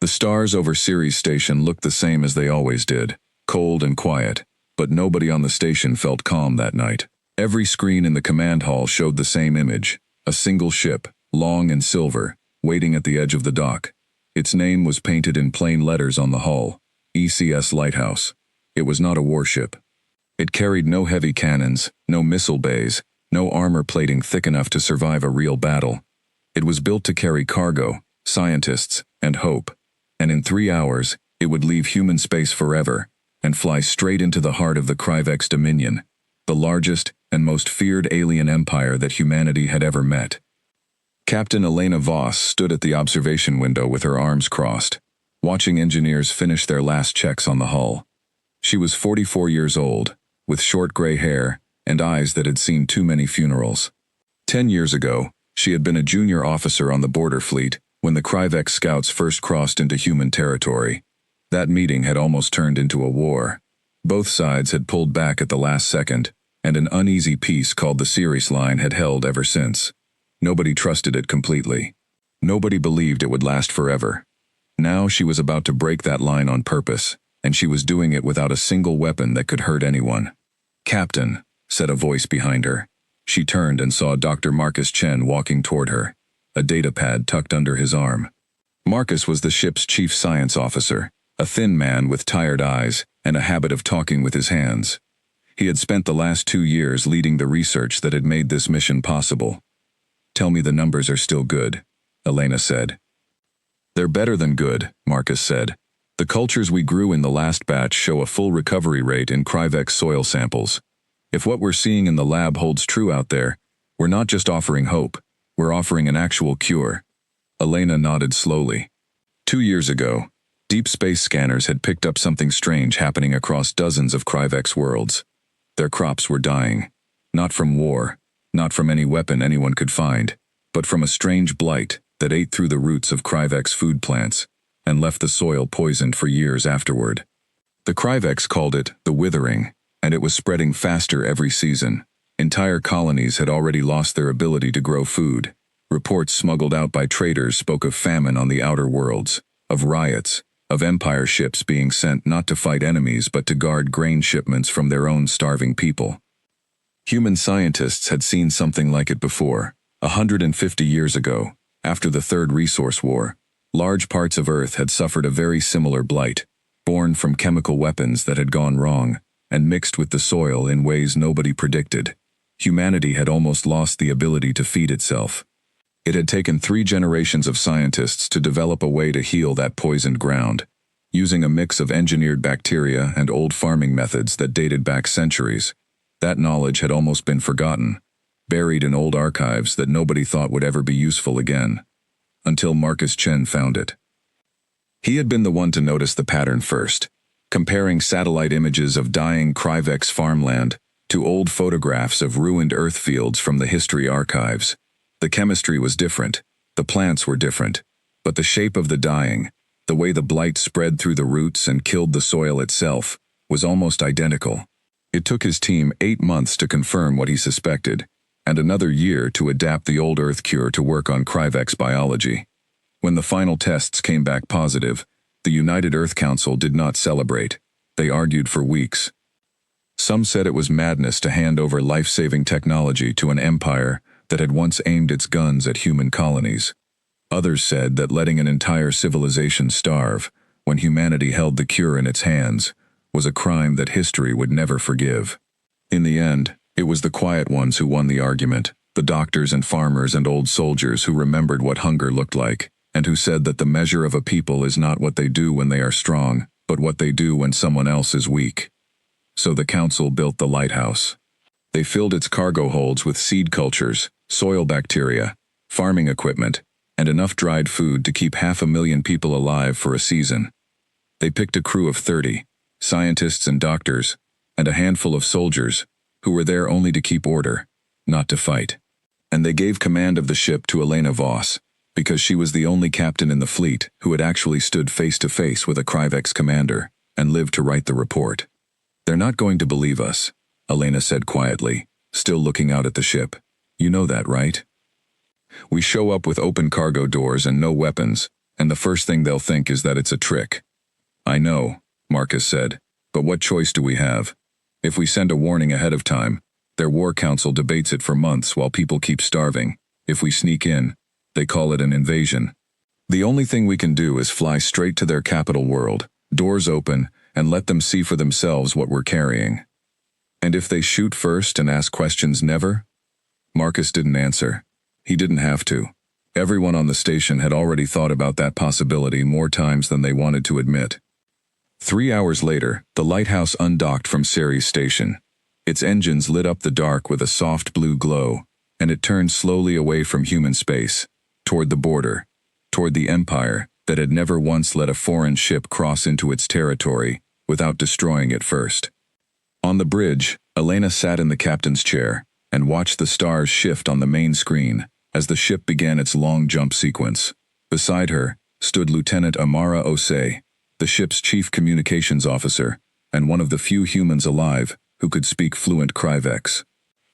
The stars over Ceres Station looked the same as they always did, cold and quiet, but nobody on the station felt calm that night. Every screen in the command hall showed the same image, a single ship, long and silver, waiting at the edge of the dock. Its name was painted in plain letters on the hull, ECS Lighthouse. It was not a warship. It carried no heavy cannons, no missile bays, no armor plating thick enough to survive a real battle. It was built to carry cargo, scientists, and hope, and in 3 hours, it would leave human space forever and fly straight into the heart of the Kryvex Dominion, the largest and most feared alien empire that humanity had ever met. Captain Elena Voss stood at the observation window with her arms crossed, watching engineers finish their last checks on the hull. She was 44 years old, with short gray hair and eyes that had seen too many funerals. 10 years ago, she had been a junior officer on the border fleet when the Kryvex scouts first crossed into human territory. That meeting had almost turned into a war. Both sides had pulled back at the last second, and an uneasy peace called the Ceres Line had held ever since. Nobody trusted it completely. Nobody believed it would last forever. Now she was about to break that line on purpose, and she was doing it without a single weapon that could hurt anyone. "Captain," said a voice behind her. She turned and saw Dr. Marcus Chen walking toward her, a datapad tucked under his arm. Marcus was the ship's chief science officer, a thin man with tired eyes and a habit of talking with his hands. He had spent the last 2 years leading the research that had made this mission possible. "Tell me the numbers are still good," Elena said. "They're better than good," Marcus said. "The cultures we grew in the last batch show a full recovery rate in Kryvex soil samples. If what we're seeing in the lab holds true out there, we're not just offering hope, we're offering an actual cure." Elena nodded slowly. 2 years ago, deep space scanners had picked up something strange happening across dozens of Kryvex worlds. Their crops were dying, not from war, not from any weapon anyone could find, but from a strange blight that ate through the roots of Kryvex food plants and left the soil poisoned for years afterward. The Kryvex called it the withering, and it was spreading faster every season. Entire colonies had already lost their ability to grow food. Reports smuggled out by traders spoke of famine on the outer worlds, of riots, of Empire ships being sent not to fight enemies but to guard grain shipments from their own starving people. Human scientists had seen something like it before. 150 years ago, after the Third Resource War, large parts of Earth had suffered a very similar blight, born from chemical weapons that had gone wrong and mixed with the soil in ways nobody predicted. Humanity had almost lost the ability to feed itself. It had taken 3 generations of scientists to develop a way to heal that poisoned ground, using a mix of engineered bacteria and old farming methods that dated back centuries. That knowledge had almost been forgotten, buried in old archives that nobody thought would ever be useful again, until Marcus Chen found it. He had been the one to notice the pattern first, comparing satellite images of dying Kryvex farmland to old photographs of ruined earth fields from the history archives. The chemistry was different, the plants were different, but the shape of the dying, the way the blight spread through the roots and killed the soil itself, was almost identical. It took his team 8 months to confirm what he suspected, and another year to adapt the old Earth cure to work on Kryvex biology. When the final tests came back positive, the United Earth Council did not celebrate. They argued for weeks. Some said it was madness to hand over life-saving technology to an empire that had once aimed its guns at human colonies. Others said that letting an entire civilization starve, when humanity held the cure in its hands, was a crime that history would never forgive. In the end, it was the quiet ones who won the argument, the doctors and farmers and old soldiers who remembered what hunger looked like, and who said that the measure of a people is not what they do when they are strong, but what they do when someone else is weak. So the council built the lighthouse. They filled its cargo holds with seed cultures, soil bacteria, farming equipment, and enough dried food to keep 500,000 people alive for a season. They picked a crew of 30, scientists and doctors, and a handful of soldiers, who were there only to keep order, not to fight. And they gave command of the ship to Elena Voss, because she was the only captain in the fleet who had actually stood face to face with a Kryvex commander and lived to write the report. "They're not going to believe us," Elena said quietly, still looking out at the ship. "You know that, right? We show up with open cargo doors and no weapons, and the first thing they'll think is that it's a trick. I know, Marcus said, but what choice do we have? If we send a warning ahead of time, their war council debates it for months while people keep starving. If we sneak in, they call it an invasion. The only thing we can do is fly straight to their capital world, doors open, and let them see for themselves what we're carrying. And if they shoot first and ask questions never? Marcus didn't answer. He didn't have to. Everyone on the station had already thought about that possibility more times than they wanted to admit. 3 hours later, the lighthouse undocked from Ceres Station. Its engines lit up the dark with a soft blue glow, and it turned slowly away from human space, toward the border, toward the empire that had never once let a foreign ship cross into its territory without destroying it first. On the bridge, Elena sat in the captain's chair and watched the stars shift on the main screen as the ship began its long jump sequence. Beside her stood Lieutenant Amara Osei, the ship's chief communications officer, and one of the few humans alive who could speak fluent Kryvex.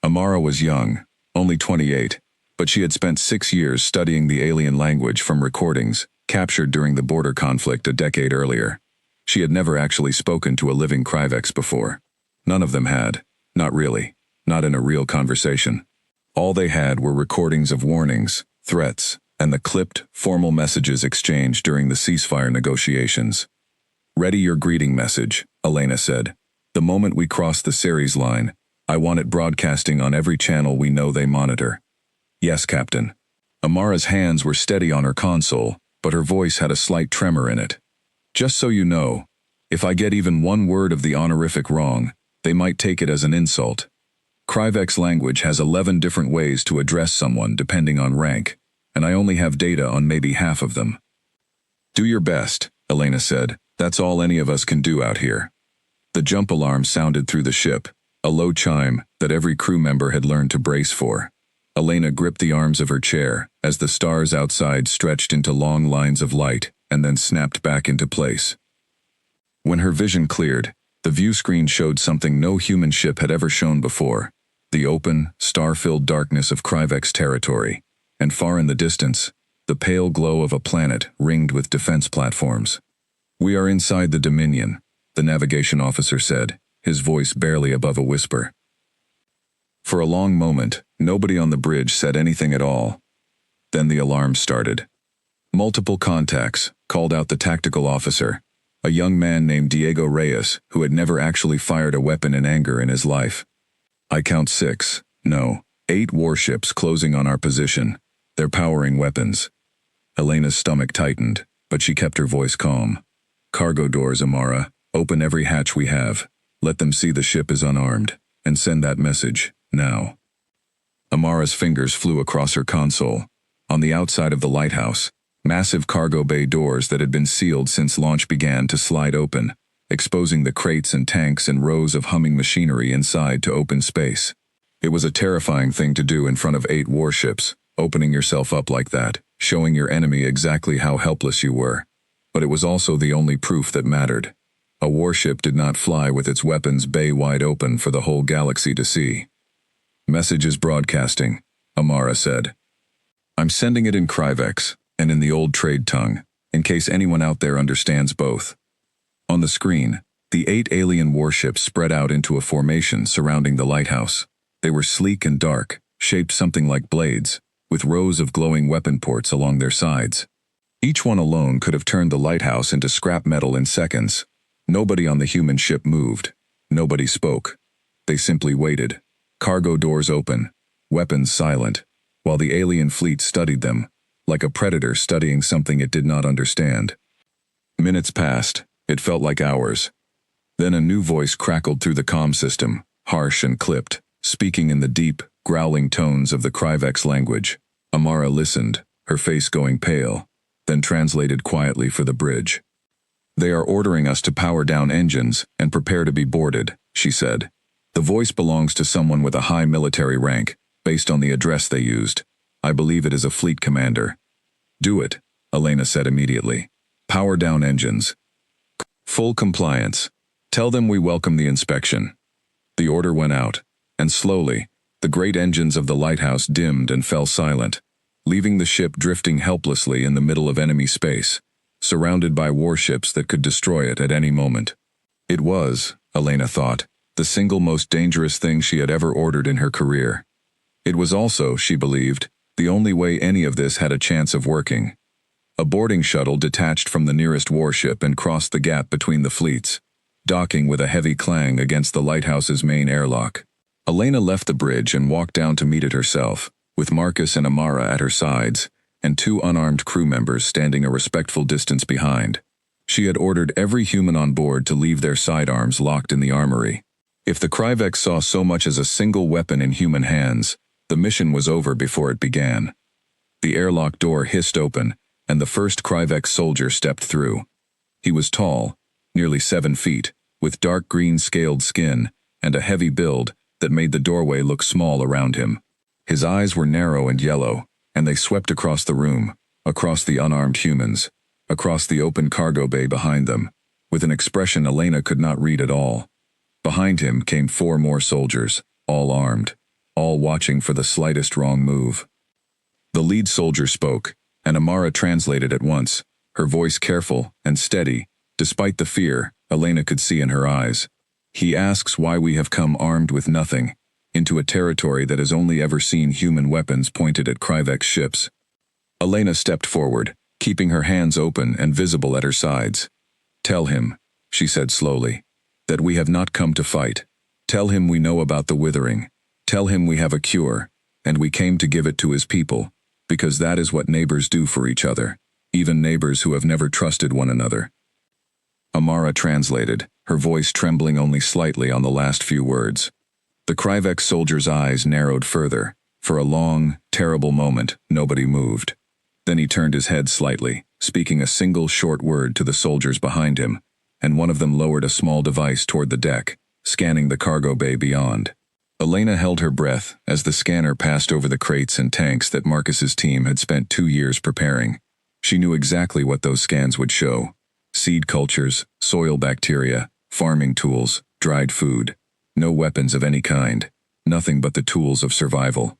Amara was young, only 28, but she had spent 6 years studying the alien language from recordings captured during the border conflict a decade earlier. She had never actually spoken to a living Kryvex before. None of them had. Not really. Not in a real conversation. All they had were recordings of warnings, threats, and the clipped, formal messages exchanged during the ceasefire negotiations. "Ready your greeting message," Elena said. "The moment we cross the Ceres line, I want it broadcasting on every channel we know they monitor." "Yes, Captain." Amara's hands were steady on her console, but her voice had a slight tremor in it. "Just so you know, if I get even one word of the honorific wrong, they might take it as an insult. Kryvex language has 11 different ways to address someone depending on rank, and I only have data on maybe half of them." "Do your best," Elena said. "That's all any of us can do out here." The jump alarm sounded through the ship, a low chime that every crew member had learned to brace for. Elena gripped the arms of her chair as the stars outside stretched into long lines of light and then snapped back into place. When her vision cleared, the view screen showed something no human ship had ever shown before: the open, star-filled darkness of Kryvex territory, and far in the distance, the pale glow of a planet ringed with defense platforms. "We are inside the Dominion," the navigation officer said, his voice barely above a whisper. For a long moment, nobody on the bridge said anything at all. Then the alarm started. "Multiple contacts," called out the tactical officer, a young man named Diego Reyes who had never actually fired a weapon in anger in his life. "I count 6, no, 8 warships closing on our position. They're powering weapons." Elena's stomach tightened, but she kept her voice calm. "Cargo doors, Amara. Open every hatch we have. Let them see the ship is unarmed, and send that message, now." Amara's fingers flew across her console. On the outside of the lighthouse, massive cargo bay doors that had been sealed since launch began to slide open, exposing the crates and tanks and rows of humming machinery inside to open space. It was a terrifying thing to do in front of 8 warships, opening yourself up like that, showing your enemy exactly how helpless you were. But it was also the only proof that mattered. A warship did not fly with its weapons bay wide open for the whole galaxy to see. "Message is broadcasting," Amara said. "I'm sending it in Kryvex, and in the old trade tongue, in case anyone out there understands both." On the screen, the 8 alien warships spread out into a formation surrounding the lighthouse. They were sleek and dark, shaped something like blades, with rows of glowing weapon ports along their sides. Each one alone could have turned the lighthouse into scrap metal in seconds. Nobody on the human ship moved. Nobody spoke. They simply waited. Cargo doors open, weapons silent, while the alien fleet studied them, like a predator studying something it did not understand. Minutes passed. It felt like hours. Then a new voice crackled through the comm system, harsh and clipped, speaking in the deep, growling tones of the Kryvex language. Amara listened, her face going pale, then translated quietly for the bridge. "They are ordering us to power down engines and prepare to be boarded," she said. The voice belongs to someone with a high military rank, based on the address they used. I believe it is a fleet commander. "Do it," Elena said immediately. "Power down engines. Full compliance. Tell them we welcome the inspection." The order went out, and slowly, the great engines of the lighthouse dimmed and fell silent, leaving the ship drifting helplessly in the middle of enemy space. surrounded by warships that could destroy it at any moment. It was, Elena thought, the single most dangerous thing she had ever ordered in her career. It was also, she believed, the only way any of this had a chance of working. A boarding shuttle detached from the nearest warship and crossed the gap between the fleets, docking with a heavy clang against the lighthouse's main airlock. Elena left the bridge and walked down to meet it herself, with Marcus and Amara at her sides, and 2 unarmed crew members standing a respectful distance behind. She had ordered every human on board to leave their sidearms locked in the armory. If the Kryvex saw so much as a single weapon in human hands, the mission was over before it began. The airlock door hissed open, and the first Kryvex soldier stepped through. He was tall, nearly 7 feet, with dark green scaled skin, and a heavy build that made the doorway look small around him. His eyes were narrow and yellow, and they swept across the room, across the unarmed humans, across the open cargo bay behind them, with an expression Elena could not read at all. Behind him came 4 more soldiers, all armed, all watching for the slightest wrong move. The lead soldier spoke, and Amara translated at once, her voice careful and steady, despite the fear Elena could see in her eyes. He asks why we have come armed with nothing, into a territory that has only ever seen human weapons pointed at Kryvex ships. Elena stepped forward, keeping her hands open and visible at her sides. Tell him, she said slowly, that we have not come to fight. Tell him we know about the withering. Tell him we have a cure, and we came to give it to his people, because that is what neighbors do for each other, even neighbors who have never trusted one another. Amara translated, her voice trembling only slightly on the last few words. The Kryvex soldier's eyes narrowed further. For a long, terrible moment, nobody moved. Then he turned his head slightly, speaking a single short word to the soldiers behind him, and one of them lowered a small device toward the deck, scanning the cargo bay beyond. Elena held her breath as the scanner passed over the crates and tanks that Marcus's team had spent 2 years preparing. She knew exactly what those scans would show: seed cultures, soil bacteria, farming tools, dried food. No weapons of any kind, nothing but the tools of survival.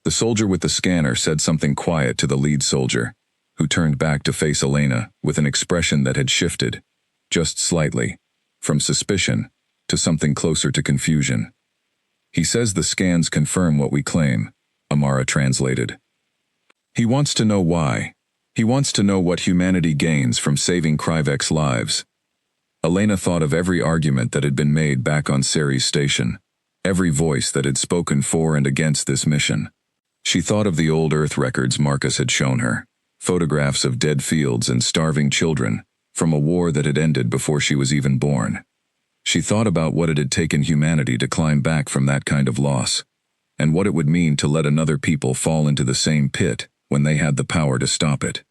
The soldier with the scanner said something quiet to the lead soldier, who turned back to face Elena with an expression that had shifted, just slightly, from suspicion to something closer to confusion. He says the scans confirm what we claim, Amara translated. He wants to know why. He wants to know what humanity gains from saving Kryvex lives. Elena thought of every argument that had been made back on Ceres station, every voice that had spoken for and against this mission. She thought of the old Earth records Marcus had shown her, photographs of dead fields and starving children, from a war that had ended before she was even born. She thought about what it had taken humanity to climb back from that kind of loss, and what it would mean to let another people fall into the same pit when they had the power to stop it.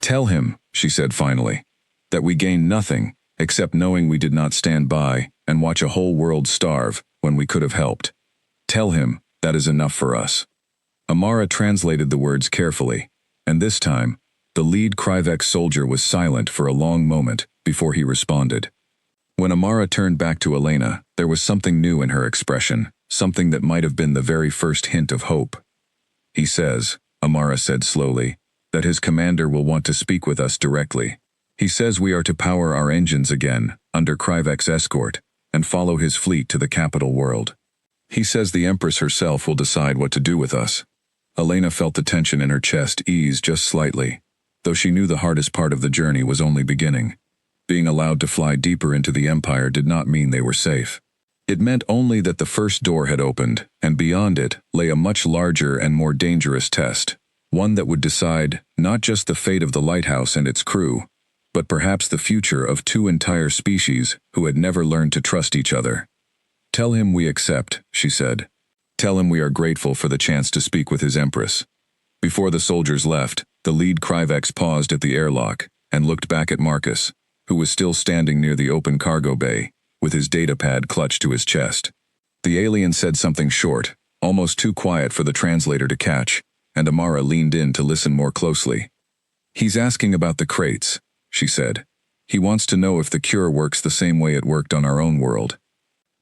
Tell him, she said finally, that we gain nothing except knowing we did not stand by and watch a whole world starve when we could have helped. Tell him that is enough for us. Amara translated the words carefully, and this time, the lead Kryvex soldier was silent for a long moment before he responded. When Amara turned back to Elena, there was something new in her expression, something that might have been the very first hint of hope. He says, Amara said slowly, that his commander will want to speak with us directly. He says we are to power our engines again, under Kryvex escort, and follow his fleet to the capital world. He says the Empress herself will decide what to do with us. Elena felt the tension in her chest ease just slightly, though she knew the hardest part of the journey was only beginning. Being allowed to fly deeper into the Empire did not mean they were safe. It meant only that the first door had opened, and beyond it lay a much larger and more dangerous test, one that would decide not just the fate of the lighthouse and its crew, but perhaps the future of 2 entire species who had never learned to trust each other. Tell him we accept, she said. Tell him we are grateful for the chance to speak with his Empress. Before the soldiers left, the lead Kryvex paused at the airlock and looked back at Marcus, who was still standing near the open cargo bay, with his datapad clutched to his chest. The alien said something short, almost too quiet for the translator to catch, and Amara leaned in to listen more closely. He's asking about the crates, she said. He wants to know if the cure works the same way it worked on our own world.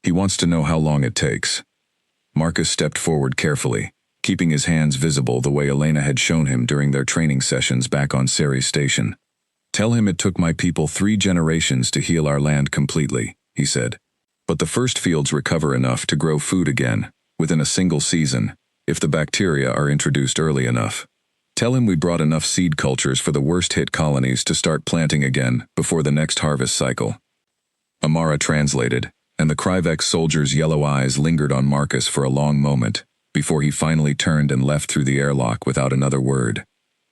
He wants to know how long it takes. Marcus stepped forward carefully, keeping his hands visible the way Elena had shown him during their training sessions back on Ceres station. Tell him it took my people 3 generations to heal our land completely, he said. But the first fields recover enough to grow food again, within a single season, if the bacteria are introduced early enough. Tell him we brought enough seed cultures for the worst-hit colonies to start planting again before the next harvest cycle. Amara translated, and the Kryvex soldier's yellow eyes lingered on Marcus for a long moment, before he finally turned and left through the airlock without another word.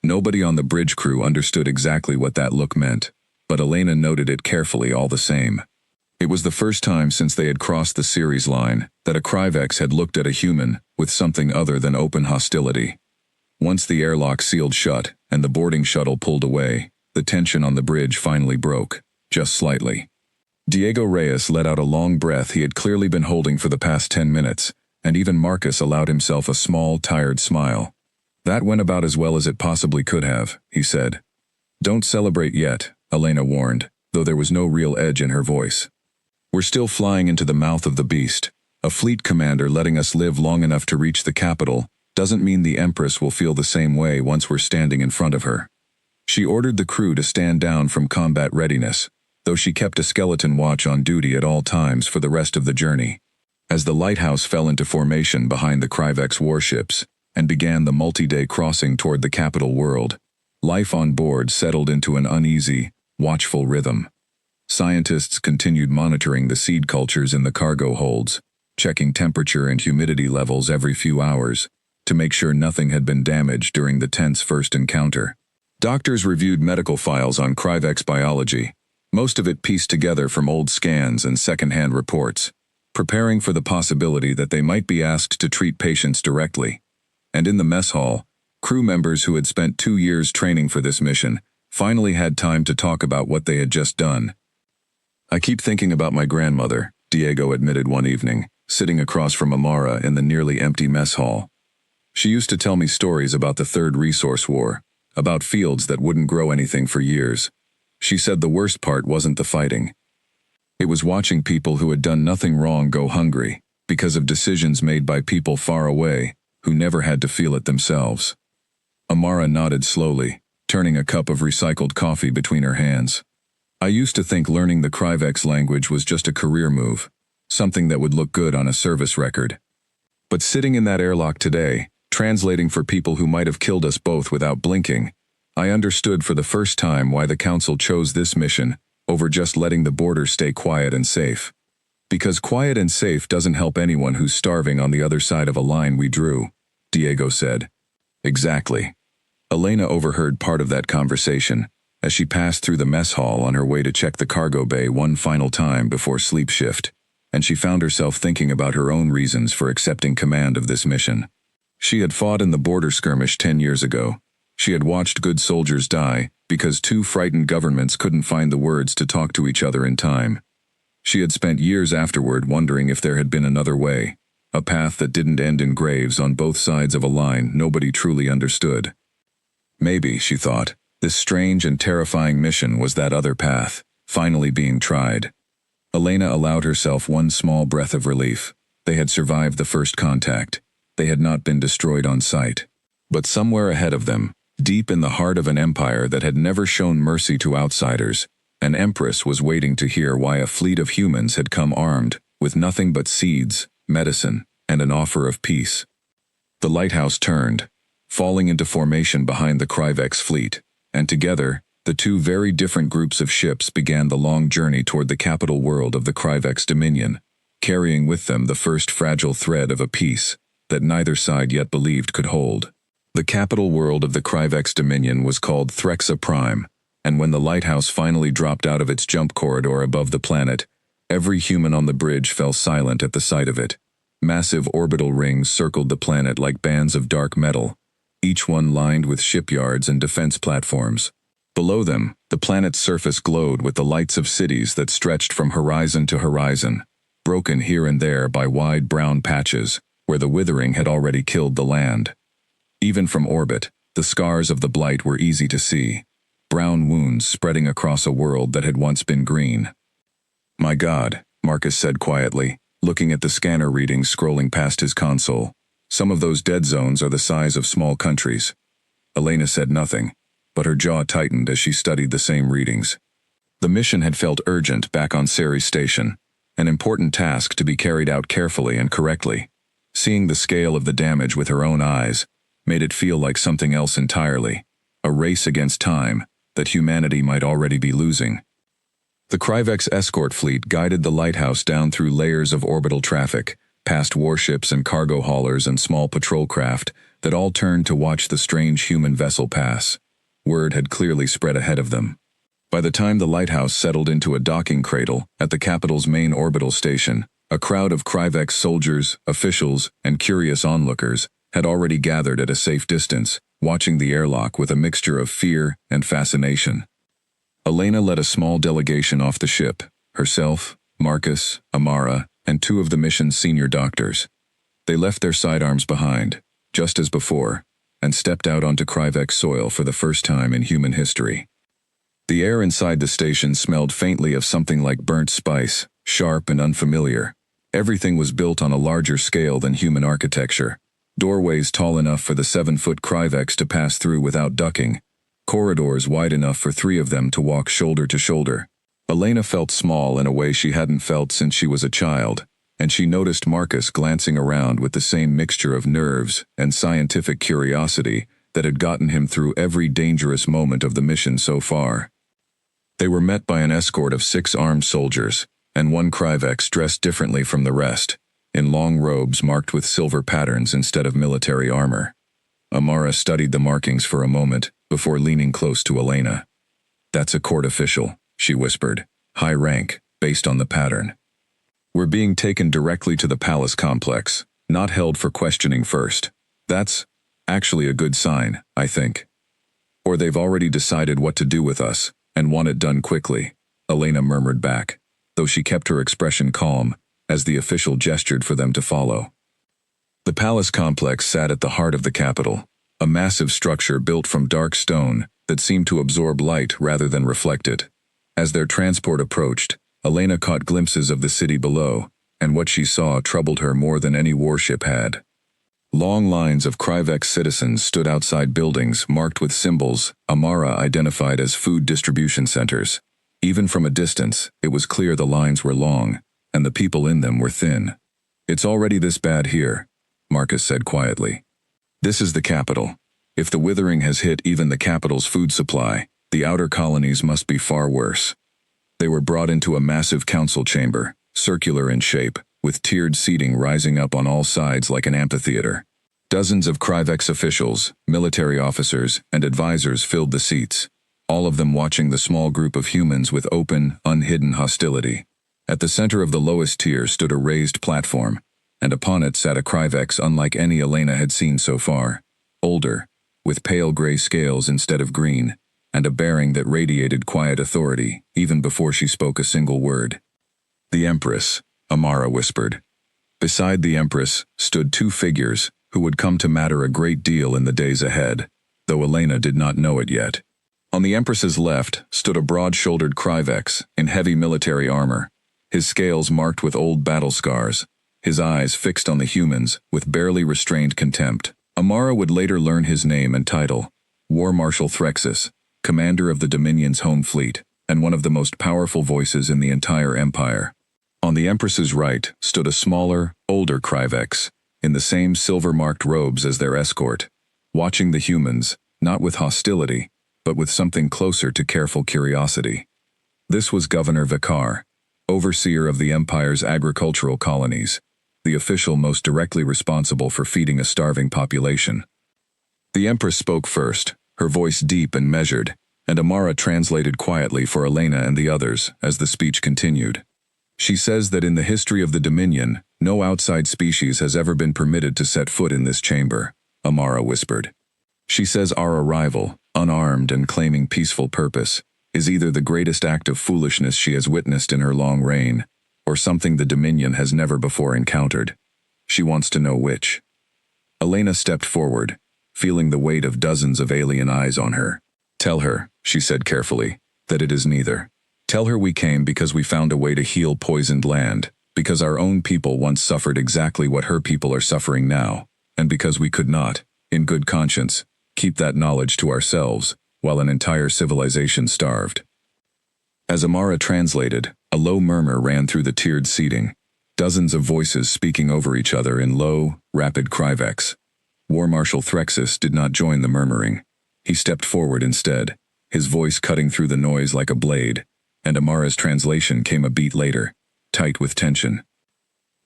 Nobody on the bridge crew understood exactly what that look meant, but Elena noted it carefully all the same. It was the first time since they had crossed the series line that a Kryvex had looked at a human with something other than open hostility. Once the airlock sealed shut and the boarding shuttle pulled away, the tension on the bridge finally broke, just slightly. Diego Reyes let out a long breath he had clearly been holding for the past 10 minutes, and even Marcus allowed himself a small, tired smile. That went about as well as it possibly could have, he said. Don't celebrate yet, Elena warned, though there was no real edge in her voice. We're still flying into the mouth of the beast. A fleet commander letting us live long enough to reach the capital doesn't mean the Empress will feel the same way once we're standing in front of her. She ordered the crew to stand down from combat readiness, though she kept a skeleton watch on duty at all times for the rest of the journey. As the lighthouse fell into formation behind the Kryvex warships and began the multi-day crossing toward the capital world, life on board settled into an uneasy, watchful rhythm. Scientists continued monitoring the seed cultures in the cargo holds, checking temperature and humidity levels every few hours, to make sure nothing had been damaged during the tense first encounter. Doctors reviewed medical files on Kryvex biology, most of it pieced together from old scans and second-hand reports, preparing for the possibility that they might be asked to treat patients directly. And in the mess hall, crew members who had spent 2 years training for this mission finally had time to talk about what they had just done. I keep thinking about my grandmother, Diego admitted one evening, sitting across from Amara in the nearly empty mess hall. She used to tell me stories about the Third Resource War, about fields that wouldn't grow anything for years. She said the worst part wasn't the fighting. It was watching people who had done nothing wrong go hungry, because of decisions made by people far away, who never had to feel it themselves. Amara nodded slowly, turning a cup of recycled coffee between her hands. I used to think learning the Kryvex language was just a career move, something that would look good on a service record. But sitting in that airlock today, translating for people who might have killed us both without blinking, I understood for the first time why the Council chose this mission over just letting the border stay quiet and safe. Because quiet and safe doesn't help anyone who's starving on the other side of a line we drew, Diego said. Exactly. Elena overheard part of that conversation as she passed through the mess hall on her way to check the cargo bay one final time before sleep shift, and she found herself thinking about her own reasons for accepting command of this mission. She had fought in the border skirmish 10 years ago. She had watched good soldiers die because 2 frightened governments couldn't find the words to talk to each other in time. She had spent years afterward wondering if there had been another way, a path that didn't end in graves on both sides of a line nobody truly understood. Maybe, she thought, this strange and terrifying mission was that other path, finally being tried. Elena allowed herself one small breath of relief. They had survived the first contact. They had not been destroyed on sight. But somewhere ahead of them, deep in the heart of an empire that had never shown mercy to outsiders, an empress was waiting to hear why a fleet of humans had come armed with nothing but seeds, medicine, and an offer of peace. The lighthouse turned, falling into formation behind the Kryvex fleet, and together, the 2 very different groups of ships began the long journey toward the capital world of the Kryvex Dominion, carrying with them the first fragile thread of a peace that neither side yet believed could hold. The capital world of the Kryvex Dominion was called Threxa Prime, and when the lighthouse finally dropped out of its jump corridor above the planet, every human on the bridge fell silent at the sight of it. Massive orbital rings circled the planet like bands of dark metal, each one lined with shipyards and defense platforms. Below them, the planet's surface glowed with the lights of cities that stretched from horizon to horizon, broken here and there by wide brown patches, where the withering had already killed the land. Even from orbit, the scars of the blight were easy to see, brown wounds spreading across a world that had once been green. My God, Marcus said quietly, looking at the scanner readings scrolling past his console. Some of those dead zones are the size of small countries. Elena said nothing. but her jaw tightened as she studied the same readings. The mission had felt urgent back on Ceres Station, an important task to be carried out carefully and correctly. Seeing the scale of the damage with her own eyes made it feel like something else entirely, a race against time that humanity might already be losing. The Kryvex escort fleet guided the lighthouse down through layers of orbital traffic, past warships and cargo haulers and small patrol craft that all turned to watch the strange human vessel pass. Word had clearly spread ahead of them. By the time the lighthouse settled into a docking cradle at the capital's main orbital station, a crowd of Kryvex soldiers, officials, and curious onlookers had already gathered at a safe distance, watching the airlock with a mixture of fear and fascination. Elena led a small delegation off the ship, herself, Marcus, Amara, and two of the mission's senior doctors. They left their sidearms behind, just as before, and stepped out onto Kryvex soil for the first time in human history. The air inside the station smelled faintly of something like burnt spice, sharp and unfamiliar. Everything was built on a larger scale than human architecture. Doorways tall enough for the 7-foot Kryvex to pass through without ducking. Corridors wide enough for 3 of them to walk shoulder to shoulder. Elena felt small in a way she hadn't felt since she was a child, and she noticed Marcus glancing around with the same mixture of nerves and scientific curiosity that had gotten him through every dangerous moment of the mission so far. They were met by an escort of 6 armed soldiers, and one Kryvex dressed differently from the rest, in long robes marked with silver patterns instead of military armor. Amara studied the markings for a moment before leaning close to Elena. "That's a court official," she whispered, "high rank, based on the pattern. We're being taken directly to the palace complex, not held for questioning first. That's actually a good sign, I think. Or they've already decided what to do with us, and want it done quickly," Elena murmured back, though she kept her expression calm as the official gestured for them to follow. The palace complex sat at the heart of the capital, a massive structure built from dark stone that seemed to absorb light rather than reflect it. As their transport approached, Elena caught glimpses of the city below, and what she saw troubled her more than any warship had. Long lines of Kryvex citizens stood outside buildings marked with symbols Amara identified as food distribution centers. Even from a distance, it was clear the lines were long, and the people in them were thin. "It's already this bad here," Marcus said quietly. "This is the capital. If the withering has hit even the capital's food supply, the outer colonies must be far worse." They were brought into a massive council chamber, circular in shape, with tiered seating rising up on all sides like an amphitheater. Dozens of Kryvex officials, military officers, and advisors filled the seats, all of them watching the small group of humans with open, unhidden hostility. At the center of the lowest tier stood a raised platform, and upon it sat a Kryvex unlike any Elena had seen so far. Older, with pale gray scales instead of green, and a bearing that radiated quiet authority, even before she spoke a single word. "The Empress," Amara whispered. Beside the Empress stood 2 figures who would come to matter a great deal in the days ahead, though Elena did not know it yet. On the Empress's left stood a broad-shouldered Kryvex in heavy military armor, his scales marked with old battle scars, his eyes fixed on the humans with barely restrained contempt. Amara would later learn his name and title: War Marshal Threxus, commander of the Dominion's home fleet, and one of the most powerful voices in the entire empire. On the Empress's right stood a smaller, older Kryvex, in the same silver-marked robes as their escort, watching the humans, not with hostility, but with something closer to careful curiosity. This was Governor Vikar, overseer of the Empire's agricultural colonies, the official most directly responsible for feeding a starving population. The Empress spoke first, her voice deep and measured, and Amara translated quietly for Elena and the others as the speech continued. "She says that in the history of the Dominion, no outside species has ever been permitted to set foot in this chamber," Amara whispered. "She says our arrival, unarmed and claiming peaceful purpose, is either the greatest act of foolishness she has witnessed in her long reign, or something the Dominion has never before encountered. She wants to know which." Elena stepped forward, feeling the weight of dozens of alien eyes on her. "Tell her," she said carefully, "that it is neither. Tell her we came because we found a way to heal poisoned land, because our own people once suffered exactly what her people are suffering now, and because we could not, in good conscience, keep that knowledge to ourselves, while an entire civilization starved. As Amara translated, a low murmur ran through the tiered seating, dozens of voices speaking over each other in low, rapid cryvex. War Marshal Threxus did not join the murmuring. He stepped forward instead, his voice cutting through the noise like a blade, and Amara's translation came a beat later, tight with tension.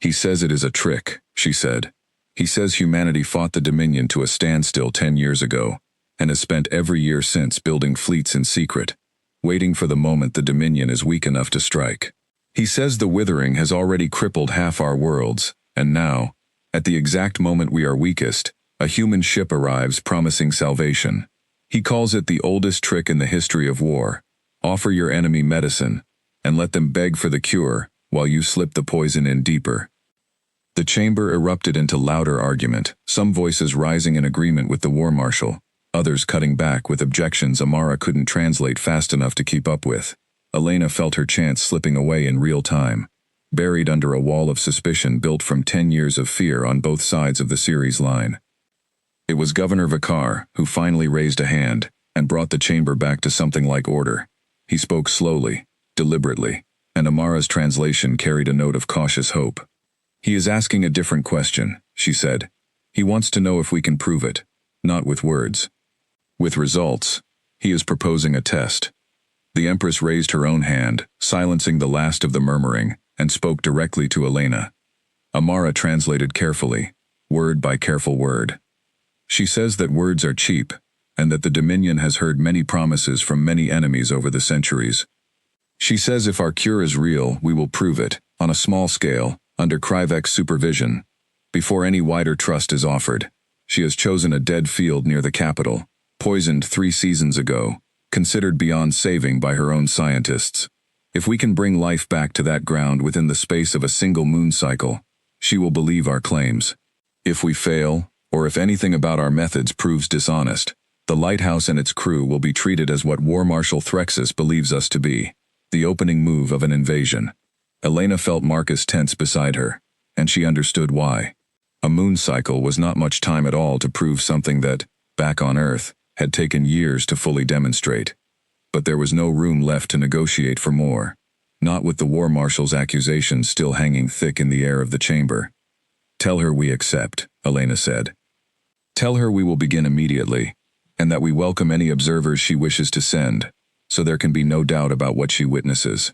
"He says it is a trick," she said. "He says humanity fought the Dominion to a standstill 10 years ago, and has spent every year since building fleets in secret, waiting for the moment the Dominion is weak enough to strike. He says the withering has already crippled half our worlds, and now, at the exact moment we are weakest, a human ship arrives promising salvation. He calls it the oldest trick in the history of war. Offer your enemy medicine, and let them beg for the cure, while you slip the poison in deeper." The chamber erupted into louder argument, some voices rising in agreement with the war marshal, others cutting back with objections Amara couldn't translate fast enough to keep up with. Elena felt her chance slipping away in real time, buried under a wall of suspicion built from 10 years of fear on both sides of the series line. It was Governor Vicar who finally raised a hand and brought the chamber back to something like order. He spoke slowly, deliberately, and Amara's translation carried a note of cautious hope. "He is asking a different question," she said. "He wants to know if we can prove it, not with words. With results. He is proposing a test." The Empress raised her own hand, silencing the last of the murmuring, and spoke directly to Elena. Amara translated carefully, word by careful word. "She says that words are cheap, and that the Dominion has heard many promises from many enemies over the centuries. She says if our cure is real, we will prove it, on a small scale, under Kryvek's supervision, before any wider trust is offered. She has chosen a dead field near the capital, poisoned 3 seasons ago, considered beyond saving by her own scientists. If we can bring life back to that ground within the space of a single moon cycle, she will believe our claims. If we fail, or if anything about our methods proves dishonest, the lighthouse and its crew will be treated as what War Marshal Threxus believes us to be, the opening move of an invasion." Elena felt Marcus tense beside her, and she understood why. A moon cycle was not much time at all to prove something that, back on Earth, had taken years to fully demonstrate. But there was no room left to negotiate for more, not with the War Marshal's accusations still hanging thick in the air of the chamber. "Tell her we accept," Elena said. "Tell her we will begin immediately, and that we welcome any observers she wishes to send, so there can be no doubt about what she witnesses."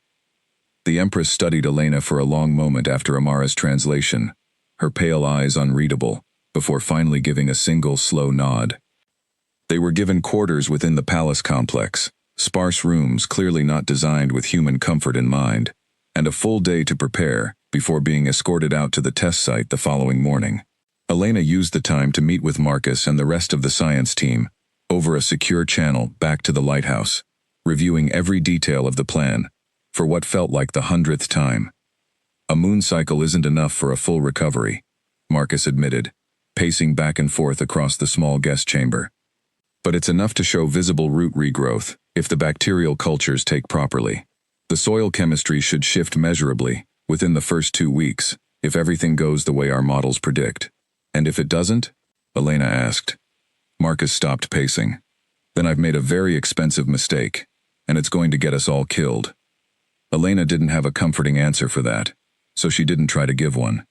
The Empress studied Elena for a long moment after Amara's translation, her pale eyes unreadable, before finally giving a single slow nod. They were given quarters within the palace complex, sparse rooms clearly not designed with human comfort in mind, and a full day to prepare before being escorted out to the test site the following morning. Elena used the time to meet with Marcus and the rest of the science team, over a secure channel back to the lighthouse, reviewing every detail of the plan, for what felt like the 100th time. "A moon cycle isn't enough for a full recovery," Marcus admitted, pacing back and forth across the small guest chamber. "But it's enough to show visible root regrowth, if the bacterial cultures take properly. The soil chemistry should shift measurably, within the first 2 weeks, if everything goes the way our models predict. And if it doesn't?" Elena asked. Marcus stopped pacing. "Then I've made a very expensive mistake, and it's going to get us all killed." Elena didn't have a comforting answer for that, so she didn't try to give one.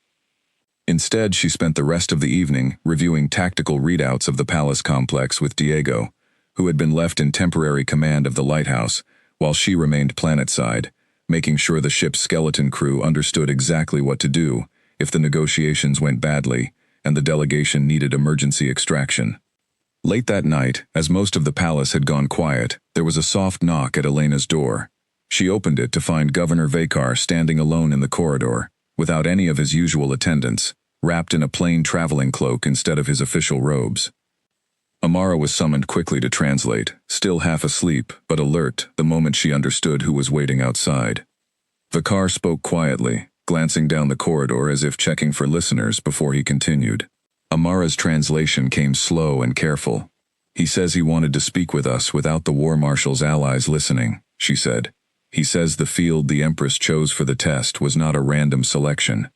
Instead, she spent the rest of the evening reviewing tactical readouts of the palace complex with Diego, who had been left in temporary command of the lighthouse, while she remained planetside, making sure the ship's skeleton crew understood exactly what to do if the negotiations went badly and the delegation needed emergency extraction. Late that night, as most of the palace had gone quiet, there was a soft knock at Elena's door. She opened it to find Governor Vakar standing alone in the corridor, without any of his usual attendants, wrapped in a plain traveling cloak instead of his official robes. Amara was summoned quickly to translate, still half asleep but alert the moment she understood who was waiting outside. Vakar spoke quietly, glancing down the corridor as if checking for listeners before he continued. Amara's translation came slow and careful. "He says he wanted to speak with us without the War Marshal's allies listening," she said. "He says the field the Empress chose for the test was not a random selection.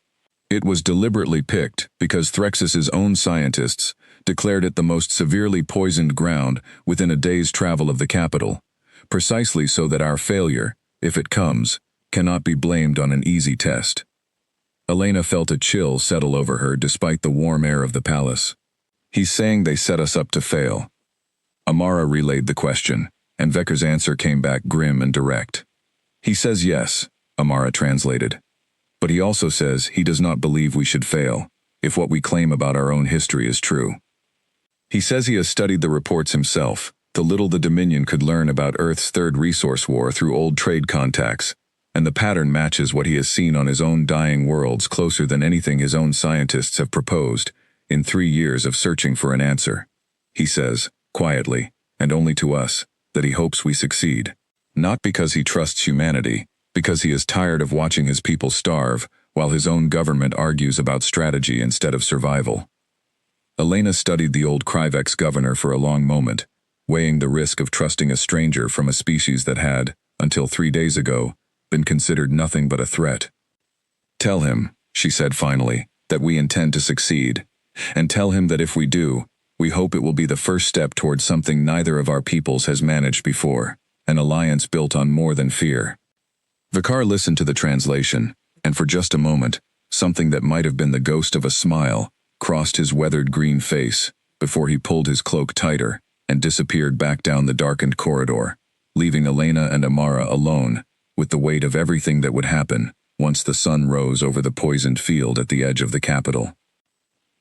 It was deliberately picked because Threxus's own scientists declared it the most severely poisoned ground within a day's travel of the capital, precisely so that our failure, if it comes, cannot be blamed on an easy test. Elena felt a chill settle over her despite the warm air of the palace. He's saying they set us up to fail. Amara relayed the question, and Vecker's answer came back grim and direct. He says yes, Amara translated. But he also says he does not believe we should fail, if what we claim about our own history is true. He says he has studied the reports himself, the little the Dominion could learn about Earth's third resource war through old trade contacts, and the pattern matches what he has seen on his own dying worlds closer than anything his own scientists have proposed in 3 years of searching for an answer. He says, quietly, and only to us, that he hopes we succeed. Not because he trusts humanity, because he is tired of watching his people starve, while his own government argues about strategy instead of survival. Elena studied the old Krivex governor for a long moment, weighing the risk of trusting a stranger from a species that had, until 3 days ago, been considered nothing but a threat. Tell him, she said finally, that we intend to succeed, and tell him that if we do, we hope it will be the first step towards something neither of our peoples has managed before, an alliance built on more than fear. Vakar listened to the translation, and for just a moment, something that might have been the ghost of a smile crossed his weathered green face before he pulled his cloak tighter and disappeared back down the darkened corridor, leaving Elena and Amara alone with the weight of everything that would happen once the sun rose over the poisoned field at the edge of the capital.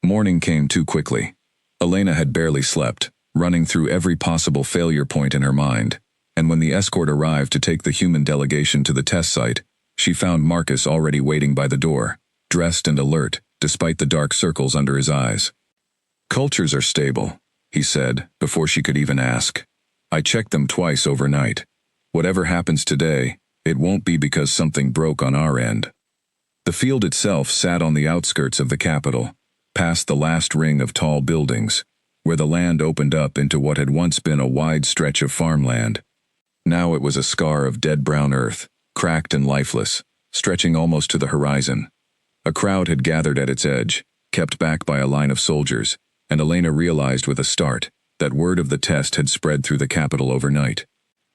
Morning came too quickly. Elena had barely slept, running through every possible failure point in her mind, and when the escort arrived to take the human delegation to the test site, she found Marcus already waiting by the door, dressed and alert, despite the dark circles under his eyes. "Cultures are stable," he said, before she could even ask. "I checked them twice overnight. Whatever happens today, it won't be because something broke on our end." The field itself sat on the outskirts of the capital, past the last ring of tall buildings, where the land opened up into what had once been a wide stretch of farmland. Now it was a scar of dead brown earth, cracked and lifeless, stretching almost to the horizon. A crowd had gathered at its edge, kept back by a line of soldiers, and Elena realized with a start that word of the test had spread through the capital overnight.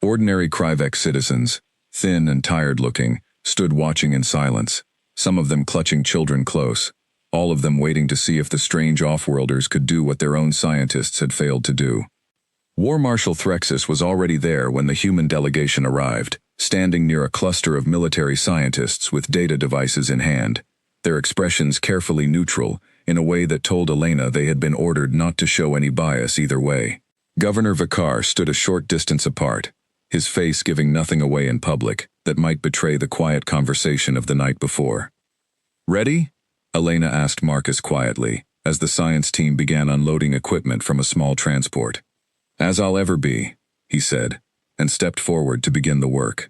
Ordinary Krivex citizens, thin and tired-looking, stood watching in silence, some of them clutching children close, all of them waiting to see if the strange off-worlders could do what their own scientists had failed to do. War Marshal Threxus was already there when the human delegation arrived, standing near a cluster of military scientists with data devices in hand, their expressions carefully neutral, in a way that told Elena they had been ordered not to show any bias either way. Governor Vakar stood a short distance apart, his face giving nothing away in public that might betray the quiet conversation of the night before. "Ready?" Elena asked Marcus quietly, as the science team began unloading equipment from a small transport. "As I'll ever be," he said, and stepped forward to begin the work.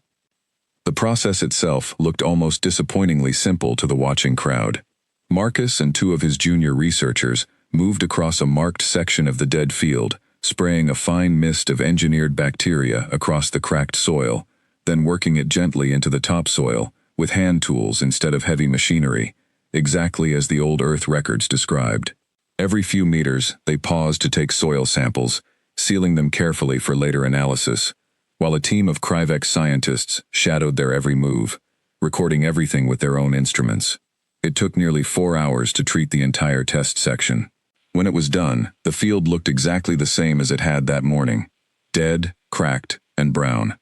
The process itself looked almost disappointingly simple to the watching crowd. Marcus and 2 of his junior researchers moved across a marked section of the dead field, spraying a fine mist of engineered bacteria across the cracked soil, then working it gently into the topsoil, with hand tools instead of heavy machinery, exactly as the old Earth records described. Every few meters, they paused to take soil samples, sealing them carefully for later analysis, while a team of Krivex scientists shadowed their every move, recording everything with their own instruments. It took nearly 4 hours to treat the entire test section. When it was done, the field looked exactly the same as it had that morning, dead, cracked, and brown.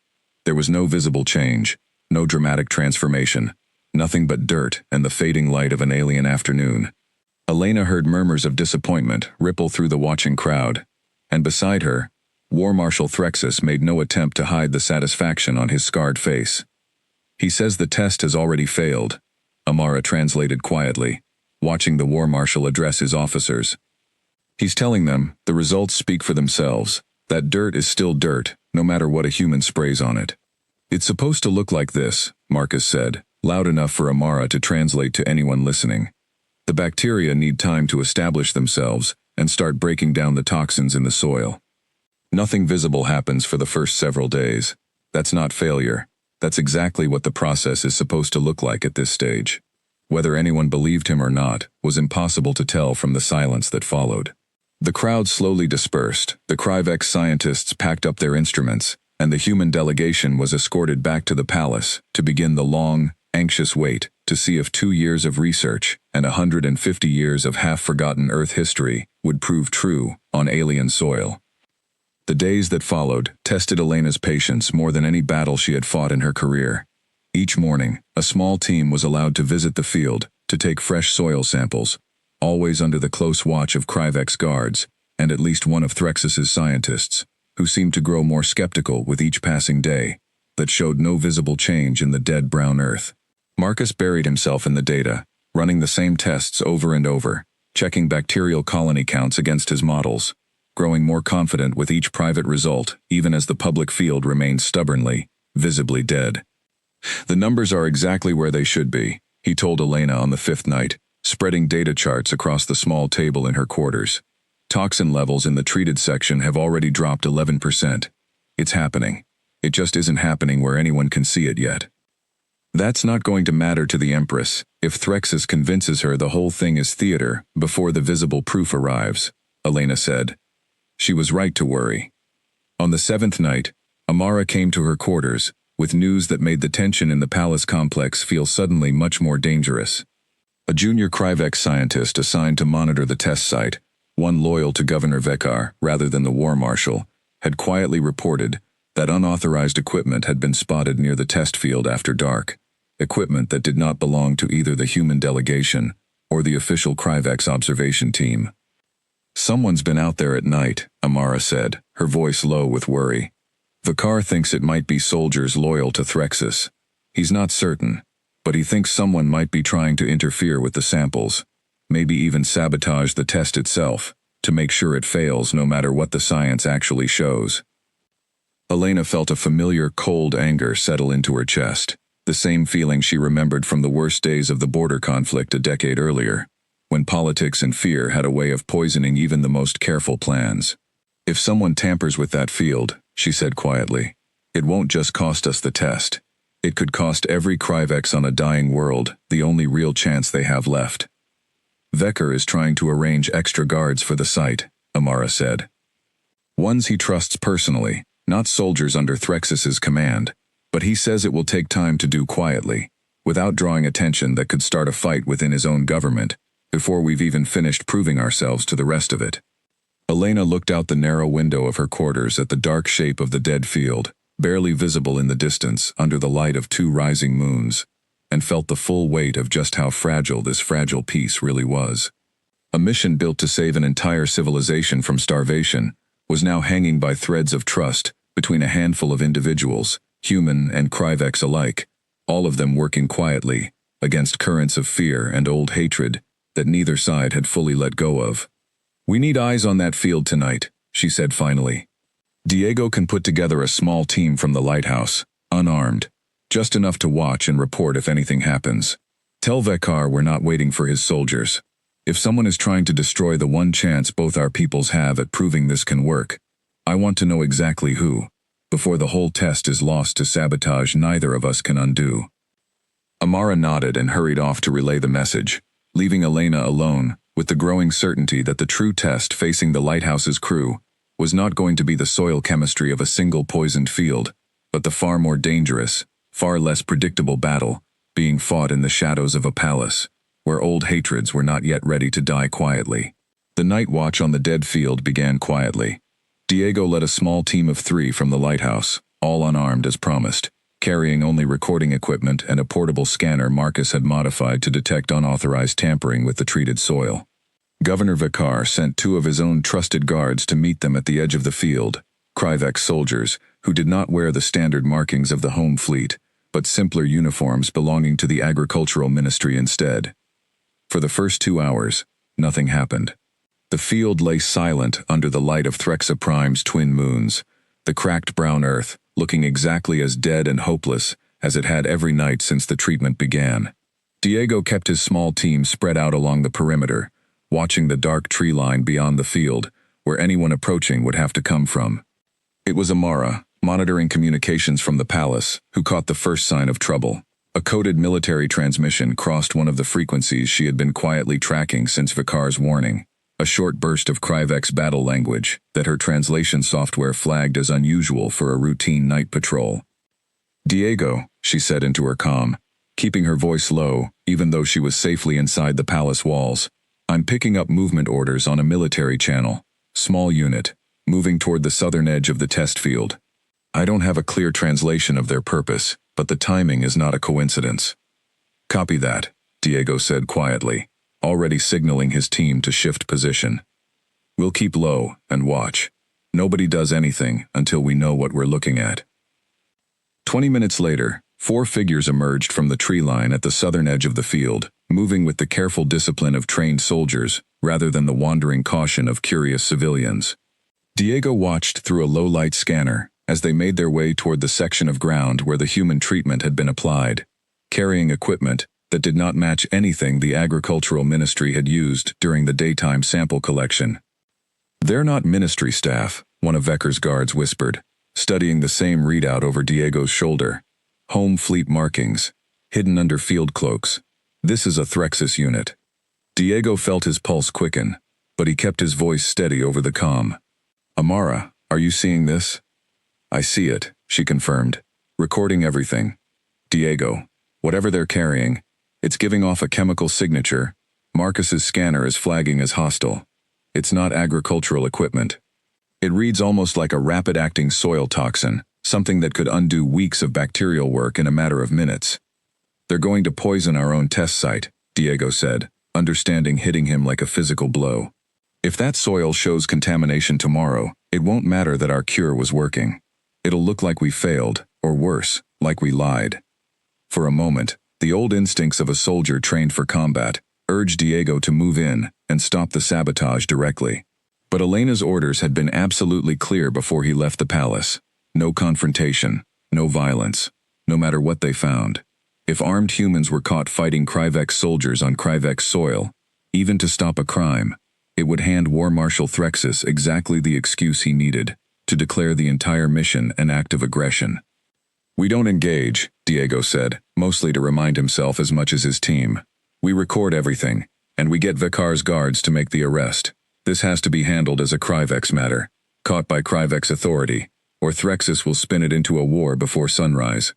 There was no visible change, no dramatic transformation, nothing but dirt and the fading light of an alien afternoon. Elena heard murmurs of disappointment ripple through the watching crowd, and beside her, War Marshal Threxus made no attempt to hide the satisfaction on his scarred face. "He says the test has already failed," Amara translated quietly, watching the War Marshal address his officers. "He's telling them the results speak for themselves, that dirt is still dirt, no matter what a human sprays on it. It's supposed to look like this," Marcus said, loud enough for Amara to translate to anyone listening. "The bacteria need time to establish themselves and start breaking down the toxins in the soil. Nothing visible happens for the first several days. That's not failure. That's exactly what the process is supposed to look like at this stage." Whether anyone believed him or not was impossible to tell from the silence that followed. The crowd slowly dispersed, the Kryvex scientists packed up their instruments, and the human delegation was escorted back to the palace to begin the long, anxious wait to see if 2 years of research and 150 years of half-forgotten Earth history would prove true on alien soil. The days that followed tested Elena's patience more than any battle she had fought in her career. Each morning, a small team was allowed to visit the field to take fresh soil samples, always under the close watch of Kryvex guards and at least one of Threxus's scientists, who seemed to grow more skeptical with each passing day, that showed no visible change in the dead brown Earth. Marcus buried himself in the data, running the same tests over and over, checking bacterial colony counts against his models, growing more confident with each private result, even as the public field remained stubbornly, visibly dead. The numbers are exactly where they should be, he told Elena on the 5th night, spreading data charts across the small table in her quarters. Toxin levels in the treated section have already dropped 11%. It's happening. It just isn't happening where anyone can see it yet. That's not going to matter to the Empress if Threxus convinces her the whole thing is theater before the visible proof arrives, Elena said. She was right to worry. On the 7th night, Amara came to her quarters with news that made the tension in the palace complex feel suddenly much more dangerous. A junior Kryvex scientist assigned to monitor the test site, one loyal to Governor Vekar rather than the war marshal, had quietly reported that unauthorized equipment had been spotted near the test field after dark, equipment that did not belong to either the human delegation or the official Kryvex observation team. Someone's been out there at night, Amara said, her voice low with worry. Vekar thinks it might be soldiers loyal to Threxus. He's not certain, but he thinks someone might be trying to interfere with the samples, maybe even sabotage the test itself, to make sure it fails no matter what the science actually shows. Elena felt a familiar cold anger settle into her chest, the same feeling she remembered from the worst days of the border conflict a decade earlier, when politics and fear had a way of poisoning even the most careful plans. If someone tampers with that field, she said quietly, it won't just cost us the test. It could cost every Kryvex on a dying world the only real chance they have left. Vekar is trying to arrange extra guards for the site, Amara said. Ones he trusts personally, not soldiers under Threxus's command, but he says it will take time to do quietly, without drawing attention that could start a fight within his own government, before we've even finished proving ourselves to the rest of it. Elena looked out the narrow window of her quarters at the dark shape of the dead field, barely visible in the distance under the light of 2 rising moons, and felt the full weight of just how fragile this fragile piece really was. A mission built to save an entire civilization from starvation was now hanging by threads of trust between a handful of individuals, human and Kryvex alike, all of them working quietly against currents of fear and old hatred that neither side had fully let go of. We need eyes on that field tonight, she said finally. Diego can put together a small team from the lighthouse, unarmed, just enough to watch and report if anything happens. Tell Vekar we're not waiting for his soldiers. If someone is trying to destroy the one chance both our peoples have at proving this can work, I want to know exactly who, before the whole test is lost to sabotage neither of us can undo. Amara nodded and hurried off to relay the message, leaving Elena alone with the growing certainty that the true test facing the lighthouse's crew was not going to be the soil chemistry of a single poisoned field, but the far more dangerous, far less predictable battle being fought in the shadows of a palace, where old hatreds were not yet ready to die quietly. The night watch on the dead field began quietly. Diego led a small team of 3 from the lighthouse, all unarmed as promised, carrying only recording equipment and a portable scanner Marcus had modified to detect unauthorized tampering with the treated soil. Governor Vekar sent 2 of his own trusted guards to meet them at the edge of the field, Kryvex soldiers who did not wear the standard markings of the home fleet, but simpler uniforms belonging to the agricultural ministry instead. For the first 2 hours, nothing happened. The field lay silent under the light of Threxa Prime's twin moons, the cracked brown earth looking exactly as dead and hopeless as it had every night since the treatment began. Diego kept his small team spread out along the perimeter, watching the dark tree line beyond the field, where anyone approaching would have to come from. It was Amara, monitoring communications from the palace, who caught the first sign of trouble. A coded military transmission crossed one of the frequencies she had been quietly tracking since Vekar's warning, a short burst of Kryvek's battle language that her translation software flagged as unusual for a routine night patrol. "Diego," she said into her comm, keeping her voice low, even though she was safely inside the palace walls. "I'm picking up movement orders on a military channel. Small unit, moving toward the southern edge of the test field. I don't have a clear translation of their purpose, but the timing is not a coincidence." "Copy that," Diego said quietly, already signaling his team to shift position. "We'll keep low and watch. Nobody does anything until we know what we're looking at." 20 minutes later, 4 figures emerged from the tree line at the southern edge of the field, moving with the careful discipline of trained soldiers rather than the wandering caution of curious civilians. Diego watched through a low-light scanner as they made their way toward the section of ground where the human treatment had been applied, carrying equipment that did not match anything the Agricultural Ministry had used during the daytime sample collection. "They're not ministry staff," one of Vecker's guards whispered, studying the same readout over Diego's shoulder. "Home fleet markings, hidden under field cloaks. This is a Threxus unit." Diego felt his pulse quicken, but he kept his voice steady over the comm. "Amara, are you seeing this?" "I see it," she confirmed, recording everything. "Diego, whatever they're carrying, it's giving off a chemical signature. Marcus's scanner is flagging as hostile. It's not agricultural equipment. It reads almost like a rapid-acting soil toxin, something that could undo weeks of bacterial work in a matter of minutes." "They're going to poison our own test site," Diego said, understanding hitting him like a physical blow. "If that soil shows contamination tomorrow, it won't matter that our cure was working. It'll look like we failed, or worse, like we lied." For a moment, the old instincts of a soldier trained for combat urged Diego to move in and stop the sabotage directly. But Elena's orders had been absolutely clear before he left the palace. No confrontation, no violence, no matter what they found. If armed humans were caught fighting Kryvek's soldiers on Kryvek's soil, even to stop a crime, it would hand War Marshal Threxus exactly the excuse he needed to declare the entire mission an act of aggression. "We don't engage," Diego said, mostly to remind himself as much as his team. "We record everything, and we get Vikar's guards to make the arrest. This has to be handled as a Kryvek's matter, caught by Kryvek's authority, or Threxus will spin it into a war before sunrise."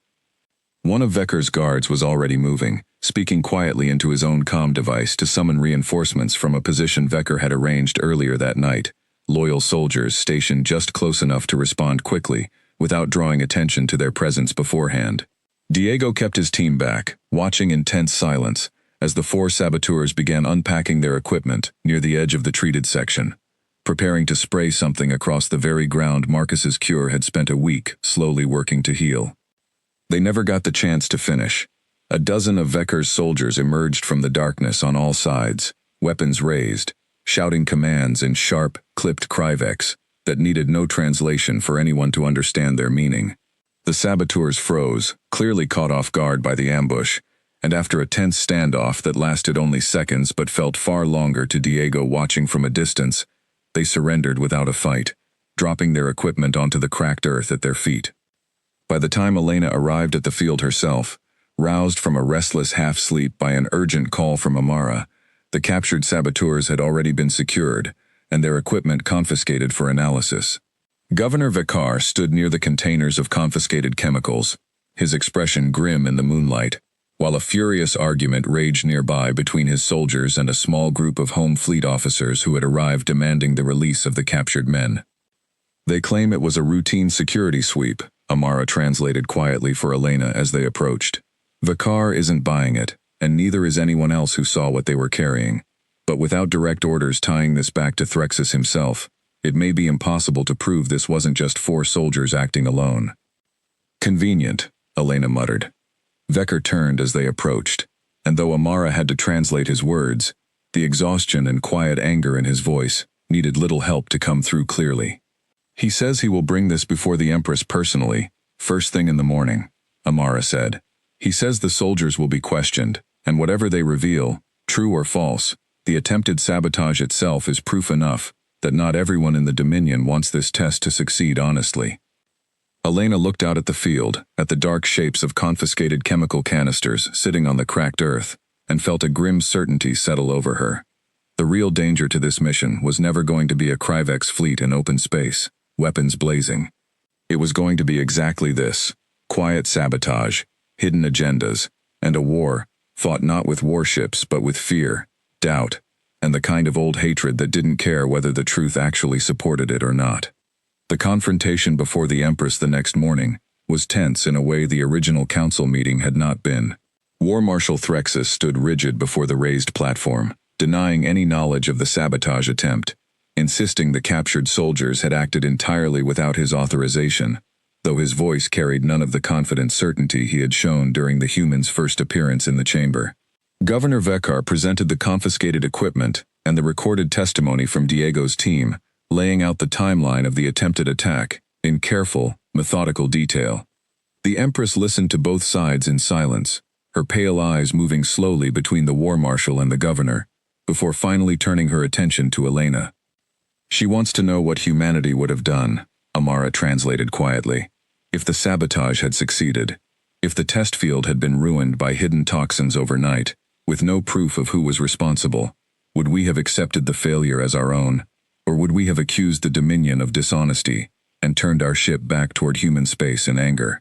One of Vecker's guards was already moving, speaking quietly into his own comm device to summon reinforcements from a position Vecker had arranged earlier that night, loyal soldiers stationed just close enough to respond quickly, without drawing attention to their presence beforehand. Diego kept his team back, watching in tense silence, as the 4 saboteurs began unpacking their equipment near the edge of the treated section, preparing to spray something across the very ground Marcus's cure had spent a week slowly working to heal. They never got the chance to finish. A dozen of Vecker's soldiers emerged from the darkness on all sides, weapons raised, shouting commands in sharp, clipped Kryveks that needed no translation for anyone to understand their meaning. The saboteurs froze, clearly caught off guard by the ambush, and after a tense standoff that lasted only seconds but felt far longer to Diego watching from a distance, they surrendered without a fight, dropping their equipment onto the cracked earth at their feet. By the time Elena arrived at the field herself, roused from a restless half-sleep by an urgent call from Amara, the captured saboteurs had already been secured, and their equipment confiscated for analysis. Governor Vicar stood near the containers of confiscated chemicals, his expression grim in the moonlight, while a furious argument raged nearby between his soldiers and a small group of home fleet officers who had arrived demanding the release of the captured men. "They claim it was a routine security sweep," Amara translated quietly for Elena as they approached. "Vicar isn't buying it, and neither is anyone else who saw what they were carrying. But without direct orders tying this back to Threxus himself, it may be impossible to prove this wasn't just 4 soldiers acting alone." "Convenient," Elena muttered. Vecker turned as they approached, and though Amara had to translate his words, the exhaustion and quiet anger in his voice needed little help to come through clearly. "He says he will bring this before the Empress personally, first thing in the morning," Amara said. "He says the soldiers will be questioned, and whatever they reveal, true or false, the attempted sabotage itself is proof enough that not everyone in the Dominion wants this test to succeed honestly." Elena looked out at the field, at the dark shapes of confiscated chemical canisters sitting on the cracked earth, and felt a grim certainty settle over her. The real danger to this mission was never going to be a Kryvex fleet in open space, weapons blazing. It was going to be exactly this: quiet sabotage, hidden agendas, and a war fought not with warships but with fear, doubt, and the kind of old hatred that didn't care whether the truth actually supported it or not. The confrontation before the Empress the next morning was tense in a way the original council meeting had not been. War Marshal Threxus stood rigid before the raised platform, denying any knowledge of the sabotage attempt, insisting the captured soldiers had acted entirely without his authorization, though his voice carried none of the confident certainty he had shown during the humans' first appearance in the chamber. Governor Vekar presented the confiscated equipment and the recorded testimony from Diego's team, laying out the timeline of the attempted attack in careful, methodical detail. The Empress listened to both sides in silence, her pale eyes moving slowly between the War Marshal and the Governor, before finally turning her attention to Elena. "She wants to know what humanity would have done," Amara translated quietly, "if the sabotage had succeeded, if the test field had been ruined by hidden toxins overnight, with no proof of who was responsible. Would we have accepted the failure as our own, or would we have accused the Dominion of dishonesty and turned our ship back toward human space in anger?"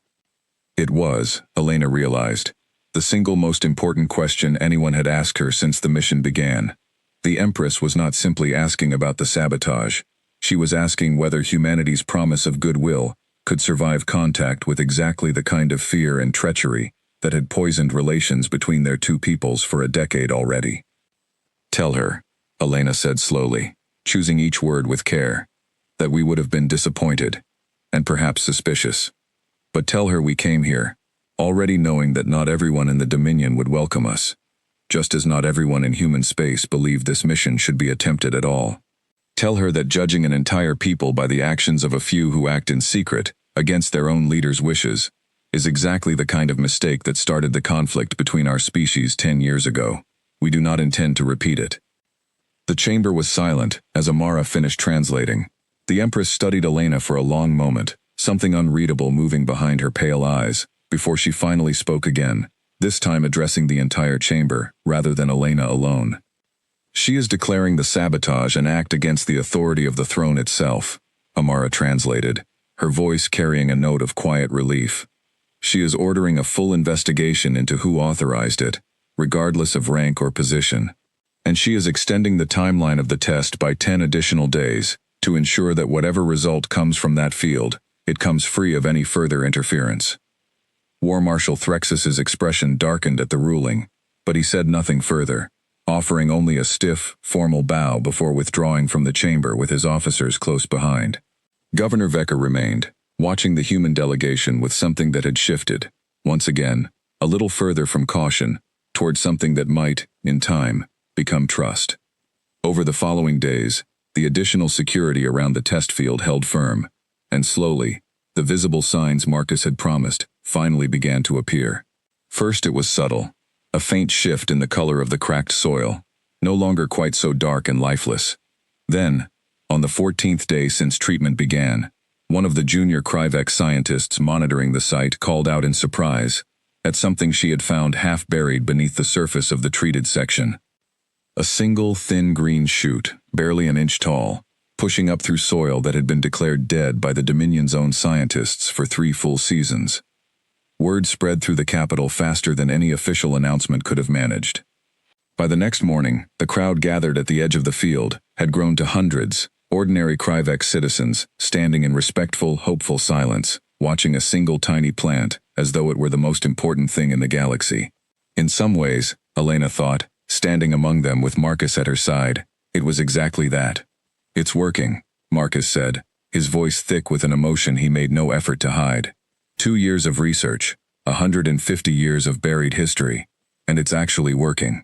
It was, Elena realized, the single most important question anyone had asked her since the mission began. The Empress was not simply asking about the sabotage. She was asking whether humanity's promise of goodwill could survive contact with exactly the kind of fear and treachery that had poisoned relations between their two peoples for a decade already. "Tell her," Elena said slowly, choosing each word with care, "that we would have been disappointed, and perhaps suspicious. But tell her we came here, already knowing that not everyone in the Dominion would welcome us, just as not everyone in human space believed this mission should be attempted at all. Tell her that judging an entire people by the actions of a few who act in secret, against their own leaders' wishes, is exactly the kind of mistake that started the conflict between our species 10 years ago. We do not intend to repeat it." The chamber was silent as Amara finished translating. The Empress studied Elena for a long moment, something unreadable moving behind her pale eyes, before she finally spoke again, this time addressing the entire chamber, rather than Elena alone. "She is declaring the sabotage an act against the authority of the throne itself," Amara translated, her voice carrying a note of quiet relief. "She is ordering a full investigation into who authorized it, regardless of rank or position. And she is extending the timeline of the test by 10 additional days, to ensure that whatever result comes from that field, it comes free of any further interference." War Marshal Threxus's expression darkened at the ruling, but he said nothing further, offering only a stiff, formal bow before withdrawing from the chamber with his officers close behind. Governor Vekar remained, watching the human delegation with something that had shifted, once again, a little further from caution, toward something that might, in time, become trust. Over the following days, the additional security around the test field held firm, and slowly, the visible signs Marcus had promised finally began to appear. First it was subtle, a faint shift in the color of the cracked soil, no longer quite so dark and lifeless. Then, on the 14th day since treatment began, one of the junior Kryvex scientists monitoring the site called out in surprise at something she had found half buried beneath the surface of the treated section. A single thin green shoot, barely an inch tall, pushing up through soil that had been declared dead by the Dominion's own scientists for 3 full seasons. Word spread through the capital faster than any official announcement could have managed. By the next morning, the crowd gathered at the edge of the field had grown to hundreds, ordinary Kryvex citizens, standing in respectful, hopeful silence, watching a single tiny plant, as though it were the most important thing in the galaxy. In some ways, Elena thought, standing among them with Marcus at her side, it was exactly that. "It's working," Marcus said, his voice thick with an emotion he made no effort to hide. 2 years of research, 150 years of buried history, and it's actually working.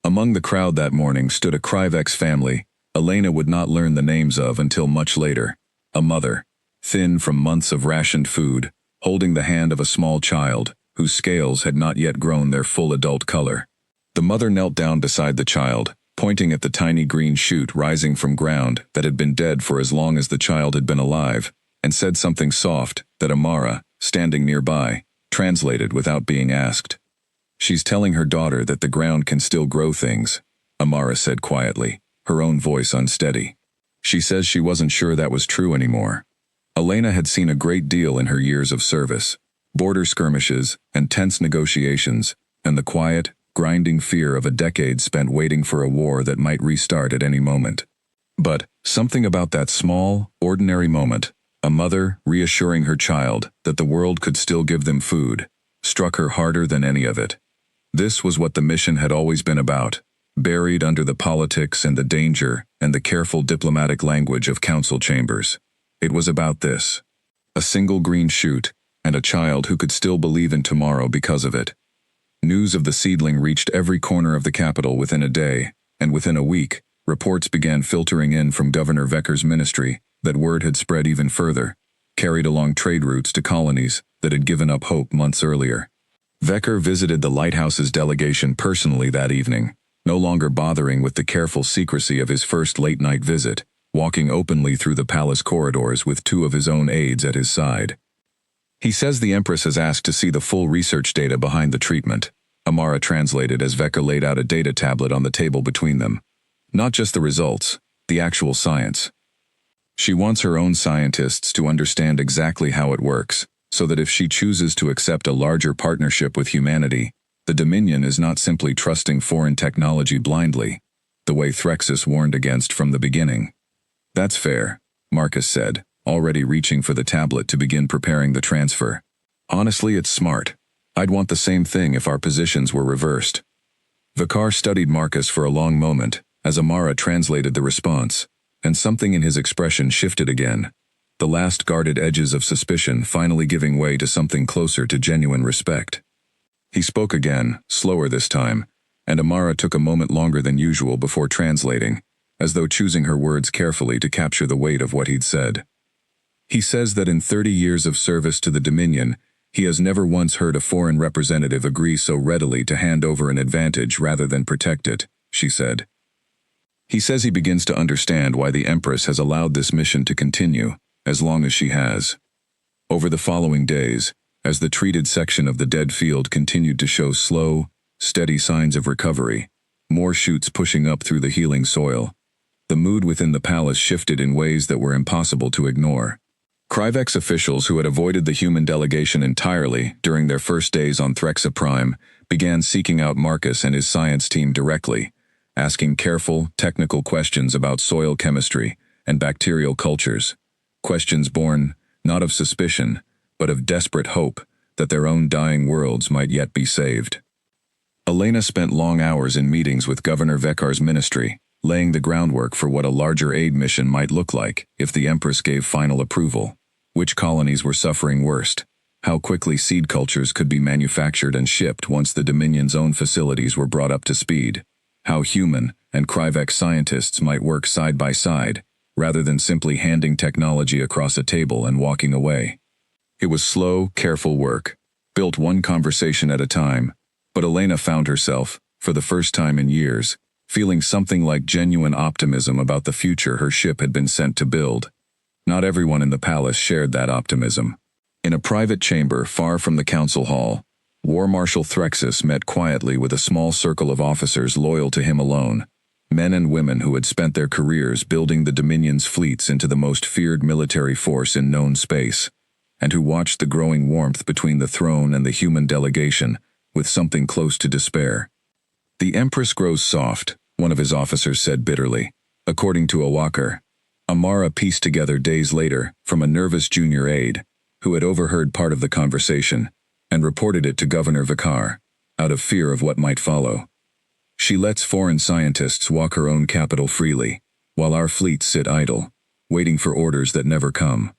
Among the crowd that morning stood a Kryvex family Elena would not learn the names of until much later. A mother, thin from months of rationed food, holding the hand of a small child, whose scales had not yet grown their full adult color. The mother knelt down beside the child, pointing at the tiny green shoot rising from ground that had been dead for as long as the child had been alive, and said something soft that Amara, standing nearby, translated without being asked. "She's telling her daughter that the ground can still grow things," Amara said quietly, her own voice unsteady. She says she wasn't sure that was true anymore. Elena had seen a great deal in her years of service, border skirmishes and tense negotiations, and the quiet, grinding fear of a decade spent waiting for a war that might restart at any moment. But something about that small, ordinary moment, a mother reassuring her child that the world could still give them food, struck her harder than any of it. This was what the mission had always been about, buried under the politics and the danger and the careful diplomatic language of council chambers. It was about this. A single green shoot, and a child who could still believe in tomorrow because of it. News of the seedling reached every corner of the capital within a day, and within a week, reports began filtering in from Governor Vecker's ministry that word had spread even further, carried along trade routes to colonies that had given up hope months earlier. Vecker visited the lighthouse's delegation personally that evening, no longer bothering with the careful secrecy of his first late-night visit, walking openly through the palace corridors with two of his own aides at his side. He says the Empress has asked to see the full research data behind the treatment, Amara translated as Vecker laid out a data tablet on the table between them. Not just the results, the actual science. She wants her own scientists to understand exactly how it works, so that if she chooses to accept a larger partnership with humanity, the Dominion is not simply trusting foreign technology blindly, the way Threxus warned against from the beginning. That's fair, Marcus said, already reaching for the tablet to begin preparing the transfer. Honestly, it's smart. I'd want the same thing if our positions were reversed. Vicar studied Marcus for a long moment, as Amara translated the response, and something in his expression shifted again, the last guarded edges of suspicion finally giving way to something closer to genuine respect. He spoke again, slower this time, and Amara took a moment longer than usual before translating, as though choosing her words carefully to capture the weight of what he'd said. He says that in 30 years of service to the Dominion, he has never once heard a foreign representative agree so readily to hand over an advantage rather than protect it, she said. He says he begins to understand why the Empress has allowed this mission to continue, as long as she has. Over the following days, as the treated section of the dead field continued to show slow, steady signs of recovery, more shoots pushing up through the healing soil, the mood within the palace shifted in ways that were impossible to ignore. Kryvex officials who had avoided the human delegation entirely during their first days on Threxa Prime began seeking out Marcus and his science team directly, asking careful, technical questions about soil chemistry and bacterial cultures, questions born not of suspicion, but of desperate hope that their own dying worlds might yet be saved. Elena spent long hours in meetings with Governor Vecker's ministry, laying the groundwork for what a larger aid mission might look like if the Empress gave final approval, which colonies were suffering worst, how quickly seed cultures could be manufactured and shipped once the Dominion's own facilities were brought up to speed, how human and Kryvex scientists might work side by side, rather than simply handing technology across a table and walking away. It was slow, careful work, built one conversation at a time, but Elena found herself, for the first time in years, feeling something like genuine optimism about the future her ship had been sent to build. Not everyone in the palace shared that optimism. In a private chamber far from the council hall, War Marshal Threxus met quietly with a small circle of officers loyal to him alone, men and women who had spent their careers building the Dominion's fleets into the most feared military force in known space, and who watched the growing warmth between the throne and the human delegation with something close to despair. "The Empress grows soft," one of his officers said bitterly, according to a walker. Amara pieced together days later from a nervous junior aide, who had overheard part of the conversation, and reported it to Governor Vicar, out of fear of what might follow. "She lets foreign scientists walk her own capital freely, while our fleets sit idle, waiting for orders that never come."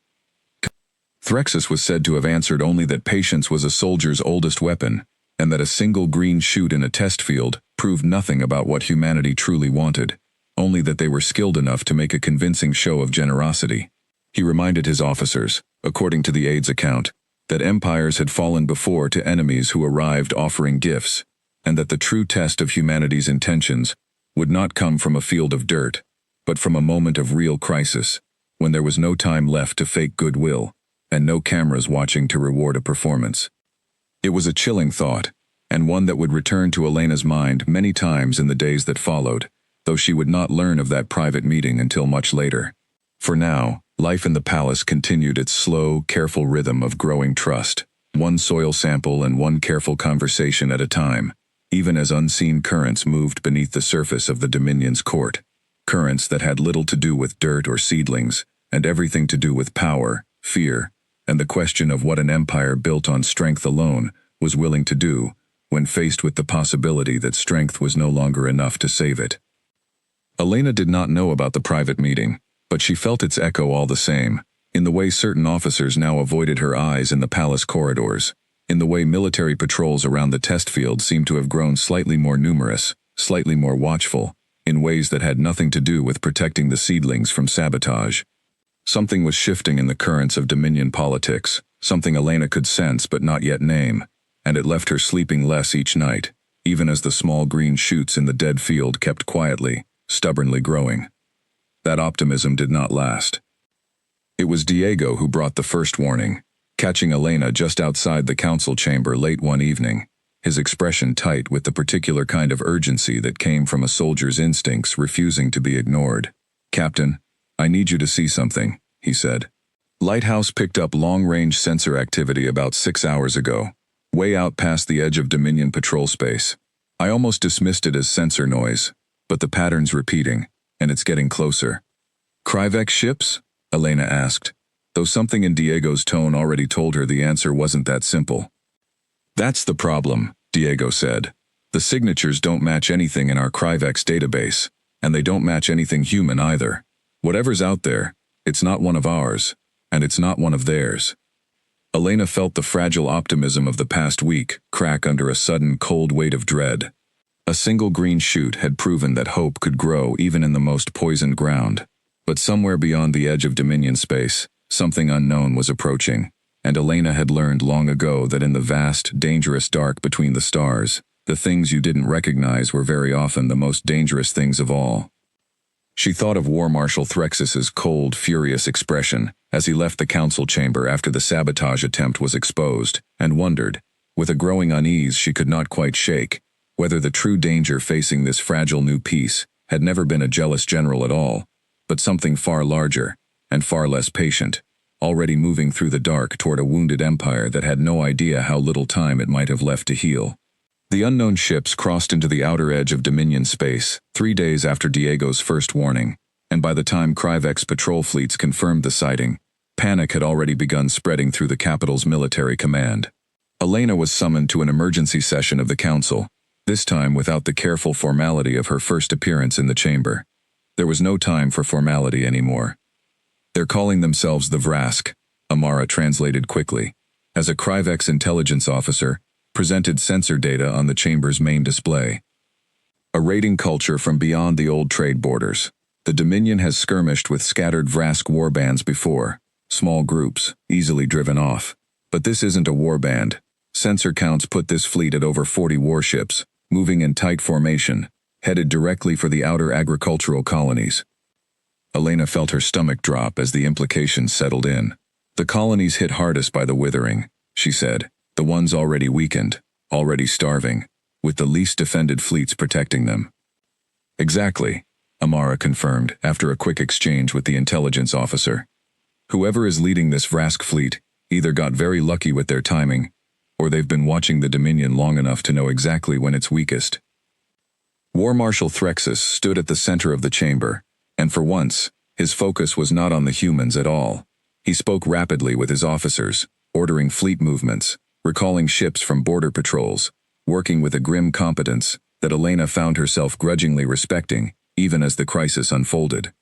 Threxus was said to have answered only that patience was a soldier's oldest weapon, and that a single green shoot in a test field proved nothing about what humanity truly wanted, only that they were skilled enough to make a convincing show of generosity. He reminded his officers, according to the aide's account, that empires had fallen before to enemies who arrived offering gifts, and that the true test of humanity's intentions would not come from a field of dirt, but from a moment of real crisis, when there was no time left to fake goodwill, and no cameras watching to reward a performance. It was a chilling thought, and one that would return to Elena's mind many times in the days that followed, though she would not learn of that private meeting until much later. For now, life in the palace continued its slow, careful rhythm of growing trust, one soil sample and one careful conversation at a time, even as unseen currents moved beneath the surface of the Dominion's court, currents that had little to do with dirt or seedlings, and everything to do with power, fear, and the question of what an empire built on strength alone was willing to do when faced with the possibility that strength was no longer enough to save it. Elena did not know about the private meeting, but she felt its echo all the same, in the way certain officers now avoided her eyes in the palace corridors, in the way military patrols around the test field seemed to have grown slightly more numerous, slightly more watchful, in ways that had nothing to do with protecting the seedlings from sabotage. Something was shifting in the currents of Dominion politics, something Elena could sense but not yet name, and it left her sleeping less each night, even as the small green shoots in the dead field kept quietly, stubbornly growing. That optimism did not last. It was Diego who brought the first warning, catching Elena just outside the council chamber late one evening, his expression tight with the particular kind of urgency that came from a soldier's instincts refusing to be ignored. "Captain, I need you to see something," he said. "Lighthouse picked up long-range sensor activity about 6 hours ago, way out past the edge of Dominion patrol space. I almost dismissed it as sensor noise, but the pattern's repeating, and it's getting closer." "Kryvex ships?" Elena asked, though something in Diego's tone already told her the answer wasn't that simple. "That's the problem," Diego said. "The signatures don't match anything in our Kryvex database, and they don't match anything human either. Whatever's out there, it's not one of ours, and it's not one of theirs." Elena felt the fragile optimism of the past week crack under a sudden cold weight of dread. A single green shoot had proven that hope could grow even in the most poisoned ground. But somewhere beyond the edge of Dominion space, something unknown was approaching, and Elena had learned long ago that in the vast, dangerous dark between the stars, the things you didn't recognize were very often the most dangerous things of all. She thought of War Marshal Threxus's cold, furious expression as he left the council chamber after the sabotage attempt was exposed, and wondered, with a growing unease she could not quite shake, whether the true danger facing this fragile new peace had never been a jealous general at all, but something far larger, and far less patient, already moving through the dark toward a wounded empire that had no idea how little time it might have left to heal. The unknown ships crossed into the outer edge of Dominion space 3 days after Diego's first warning, and by the time Kryvex patrol fleets confirmed the sighting, panic had already begun spreading through the capital's military command. Elena was summoned to an emergency session of the council, this time without the careful formality of her first appearance in the chamber. There was no time for formality anymore. "They're calling themselves the Vrask," Amara translated quickly, as a Kryvex intelligence officer presented sensor data on the chamber's main display. "A raiding culture from beyond the old trade borders. The Dominion has skirmished with scattered Vrask warbands before, small groups, easily driven off. But this isn't a warband. Sensor counts put this fleet at over 40 warships, moving in tight formation, headed directly for the outer agricultural colonies." Elena felt her stomach drop as the implications settled in. "The colonies hit hardest by the withering," she said, "the ones already weakened, already starving, with the least defended fleets protecting them." "Exactly," Amara confirmed after a quick exchange with the intelligence officer. "Whoever is leading this Vrask fleet either got very lucky with their timing, or they've been watching the Dominion long enough to know exactly when it's weakest." War Marshal Threxus stood at the center of the chamber, and for once, his focus was not on the humans at all. He spoke rapidly with his officers, ordering fleet movements, recalling ships from border patrols, working with a grim competence that Elena found herself grudgingly respecting, even as the crisis unfolded.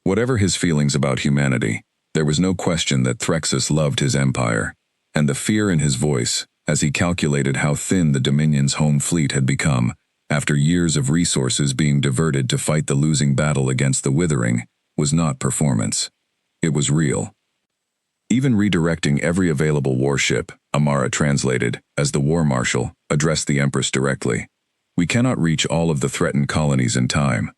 Whatever his feelings about humanity, there was no question that Threxus loved his empire, and the fear in his voice, as he calculated how thin the Dominion's home fleet had become, after years of resources being diverted to fight the losing battle against the Withering, was not performance. It was real. "Even redirecting every available warship," Amara translated, as the War Marshal addressed the Empress directly. "We cannot reach all of the threatened colonies in time.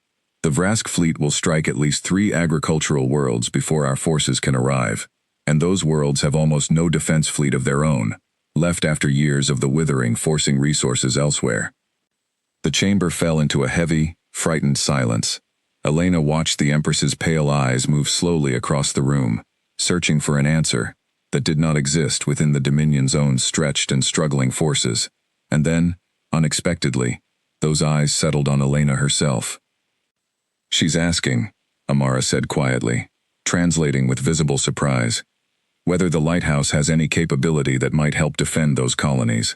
The Vrask fleet will strike at least 3 agricultural worlds before our forces can arrive, and those worlds have almost no defense fleet of their own. left after years of the withering forcing resources elsewhere. The chamber fell into a heavy, frightened silence. Elena watched the Empress's pale eyes move slowly across the room, searching for an answer that did not exist within the Dominion's own stretched and struggling forces. And then, unexpectedly, those eyes settled on Elena herself. "She's asking," Amara said quietly, translating with visible surprise, "whether the lighthouse has any capability that might help defend those colonies.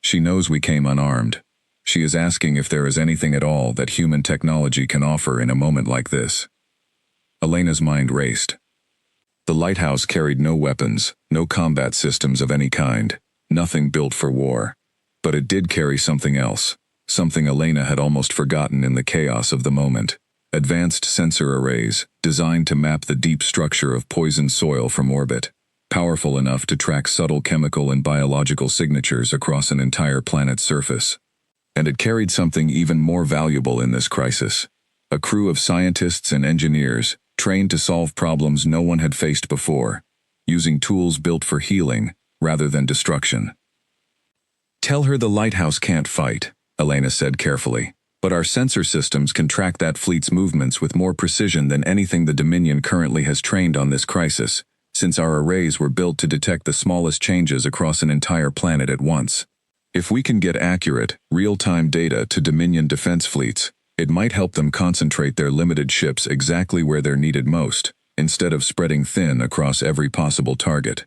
She knows we came unarmed. She is asking if there is anything at all that human technology can offer in a moment like this." Elena's mind raced. The lighthouse carried no weapons, no combat systems of any kind, nothing built for war. But it did carry something else, something Elena had almost forgotten in the chaos of the moment. Advanced sensor arrays, designed to map the deep structure of poisoned soil from orbit, powerful enough to track subtle chemical and biological signatures across an entire planet's surface. And it carried something even more valuable in this crisis: a crew of scientists and engineers, trained to solve problems no one had faced before, using tools built for healing rather than destruction. "Tell her the lighthouse can't fight," Elena said carefully, "but our sensor systems can track that fleet's movements with more precision than anything the Dominion currently has trained on this crisis, since our arrays were built to detect the smallest changes across an entire planet at once. If we can get accurate, real-time data to Dominion defense fleets, it might help them concentrate their limited ships exactly where they're needed most, instead of spreading thin across every possible target."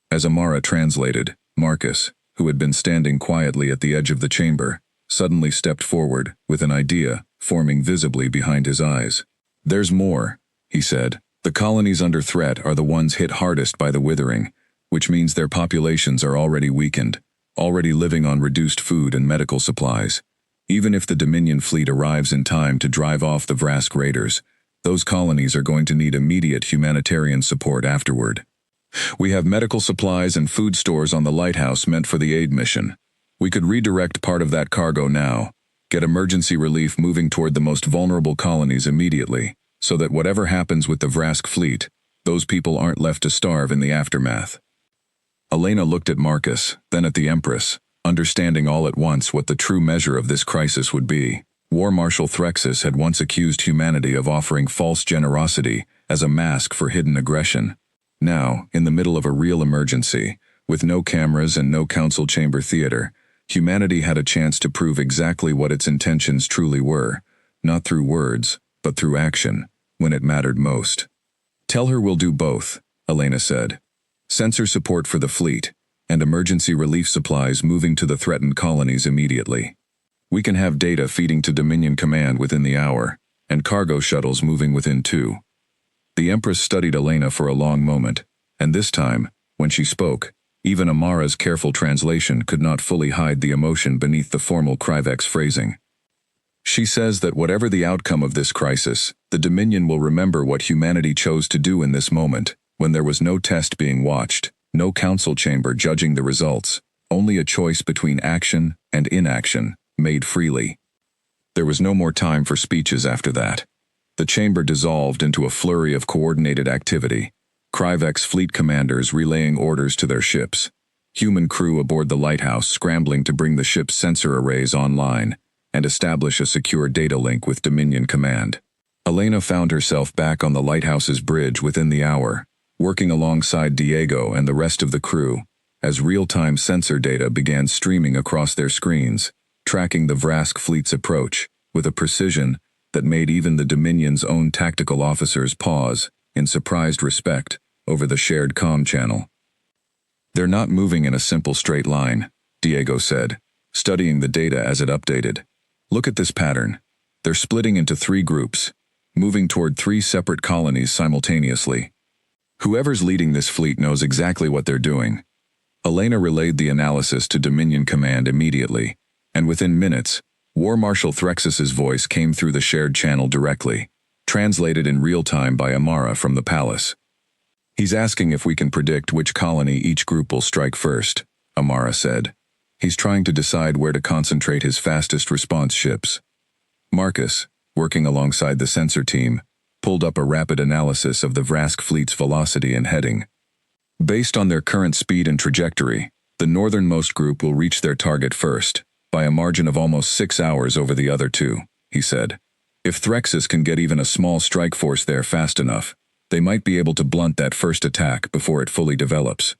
As Amara translated, Marcus, who had been standing quietly at the edge of the chamber, suddenly stepped forward, with an idea forming visibly behind his eyes. "There's more," he said. "The colonies under threat are the ones hit hardest by the withering, which means their populations are already weakened, already living on reduced food and medical supplies. Even if the Dominion fleet arrives in time to drive off the Vrask raiders, those colonies are going to need immediate humanitarian support afterward. We have medical supplies and food stores on the lighthouse meant for the aid mission. We could redirect part of that cargo now, get emergency relief moving toward the most vulnerable colonies immediately, so that whatever happens with the Vrask fleet, those people aren't left to starve in the aftermath." Elena looked at Marcus, then at the Empress, understanding all at once what the true measure of this crisis would be. War Marshal Threxus had once accused humanity of offering false generosity as a mask for hidden aggression. Now, in the middle of a real emergency, with no cameras and no council chamber theater, humanity had a chance to prove exactly what its intentions truly were, not through words, but through action, when it mattered most. "Tell her we'll do both," Elena said. "Sensor support for the fleet, and emergency relief supplies moving to the threatened colonies immediately. We can have data feeding to Dominion Command within the hour, and cargo shuttles moving within 2. The Empress studied Elena for a long moment, and this time, when she spoke, even Amara's careful translation could not fully hide the emotion beneath the formal Kryvex phrasing. "She says that whatever the outcome of this crisis, the Dominion will remember what humanity chose to do in this moment, when there was no test being watched, no council chamber judging the results, only a choice between action and inaction, made freely." There was no more time for speeches after that. The chamber dissolved into a flurry of coordinated activity, Kryvex fleet commanders relaying orders to their ships, human crew aboard the lighthouse scrambling to bring the ship's sensor arrays online and establish a secure data link with Dominion Command. Elena found herself back on the lighthouse's bridge within the hour, working alongside Diego and the rest of the crew, as real-time sensor data began streaming across their screens, tracking the Vrask fleet's approach with a precision that made even the Dominion's own tactical officers pause in surprised respect over the shared comm channel. "They're not moving in a simple straight line," Diego said, studying the data as it updated. "Look at this pattern. They're splitting into 3 groups, moving toward 3 separate colonies simultaneously. Whoever's leading this fleet knows exactly what they're doing." Elena relayed the analysis to Dominion Command immediately, and within minutes, War Marshal Threxus's voice came through the shared channel directly, translated in real time by Amara from the palace. "He's asking if we can predict which colony each group will strike first," Amara said. "He's trying to decide where to concentrate his fastest response ships." Marcus, working alongside the sensor team, pulled up a rapid analysis of the Vrask fleet's velocity and heading. "Based on their current speed and trajectory, The northernmost group will reach their target first, by a margin of almost 6 hours over the other two, he said. If Threxus can get even a small strike force there fast enough, they might be able to blunt that first attack before it fully develops.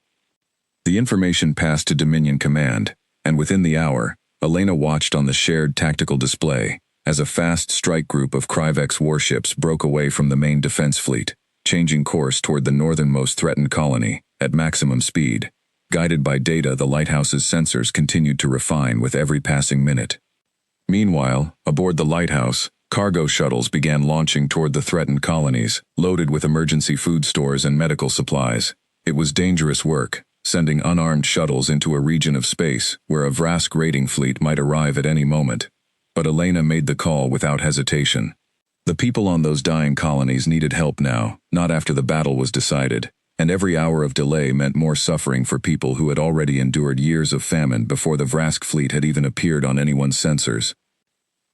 The information passed to Dominion Command, and within the hour, Elena watched on the shared tactical display as a fast strike group of Kryvex warships broke away from the main defense fleet, changing course toward the northernmost threatened colony at maximum speed. Guided by data the lighthouse's sensors continued to refine with every passing minute. Meanwhile, aboard the lighthouse, cargo shuttles began launching toward the threatened colonies, loaded with emergency food stores and medical supplies. It was dangerous work, sending unarmed shuttles into a region of space where a Vrask raiding fleet might arrive at any moment. But Elena made the call without hesitation. The people on those dying colonies needed help now, not after the battle was decided, and every hour of delay meant more suffering for people who had already endured years of famine before the Vrask fleet had even appeared on anyone's sensors.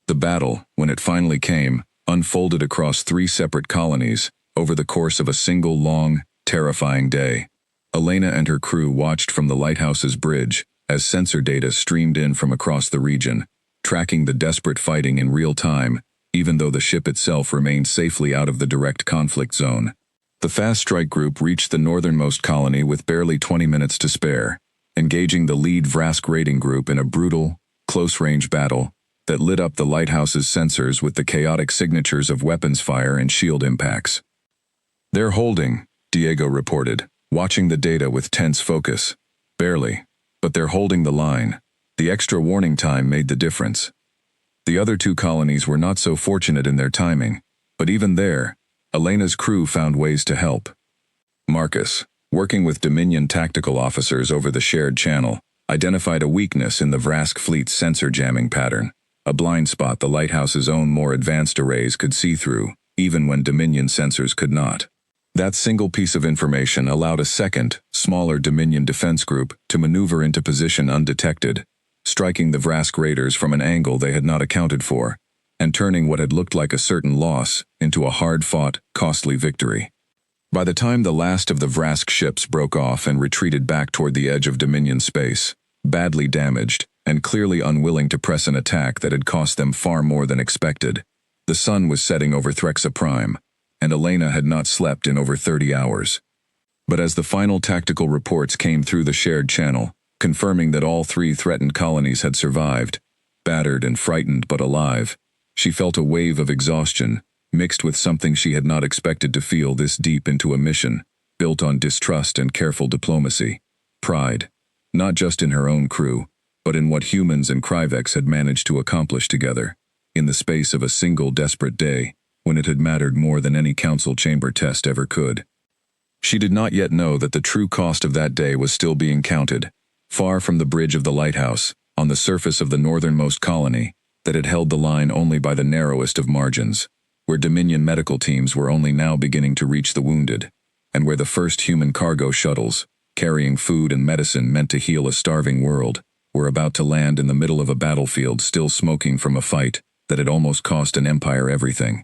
The battle, when it finally came, unfolded across 3 separate colonies over the course of a single long, terrifying day. Elena and her crew watched from the lighthouse's bridge as sensor data streamed in from across the region, tracking the desperate fighting in real time, even though the ship itself remained safely out of the direct conflict zone. The fast strike group reached the northernmost colony with barely 20 minutes to spare, engaging the lead Vrask raiding group in a brutal, close-range battle that lit up the lighthouse's sensors with the chaotic signatures of weapons fire and shield impacts. "They're holding," Diego reported, watching the data with tense focus. "Barely, but they're holding the line. The extra warning time made the difference." The other 2 colonies were not so fortunate in their timing, but even there, Elena's crew found ways to help. Marcus, working with Dominion tactical officers over the shared channel, identified a weakness in the Vrask fleet's sensor jamming pattern, a blind spot the lighthouse's own more advanced arrays could see through, even when Dominion sensors could not. That single piece of information allowed a second, smaller Dominion defense group to maneuver into position undetected, striking the Vrask raiders from an angle they had not accounted for, and turning what had looked like a certain loss into a hard-fought, costly victory. By the time the last of the Vrask ships broke off and retreated back toward the edge of Dominion space, badly damaged and clearly unwilling to press an attack that had cost them far more than expected, the sun was setting over Threxa Prime, and Elena had not slept in over 30 hours. But as the final tactical reports came through the shared channel, confirming that all 3 threatened colonies had survived, battered and frightened but alive, she felt a wave of exhaustion, mixed with something she had not expected to feel this deep into a mission, built on distrust and careful diplomacy. Pride, not just in her own crew, but in what humans and Kryvex had managed to accomplish together, in the space of a single desperate day, when it had mattered more than any council chamber test ever could. She did not yet know that the true cost of that day was still being counted, far from the bridge of the lighthouse, on the surface of the northernmost colony, that had held the line only by the narrowest of margins, where Dominion medical teams were only now beginning to reach the wounded, and where the first human cargo shuttles, carrying food and medicine meant to heal a starving world, were about to land in the middle of a battlefield still smoking from a fight that had almost cost an empire everything.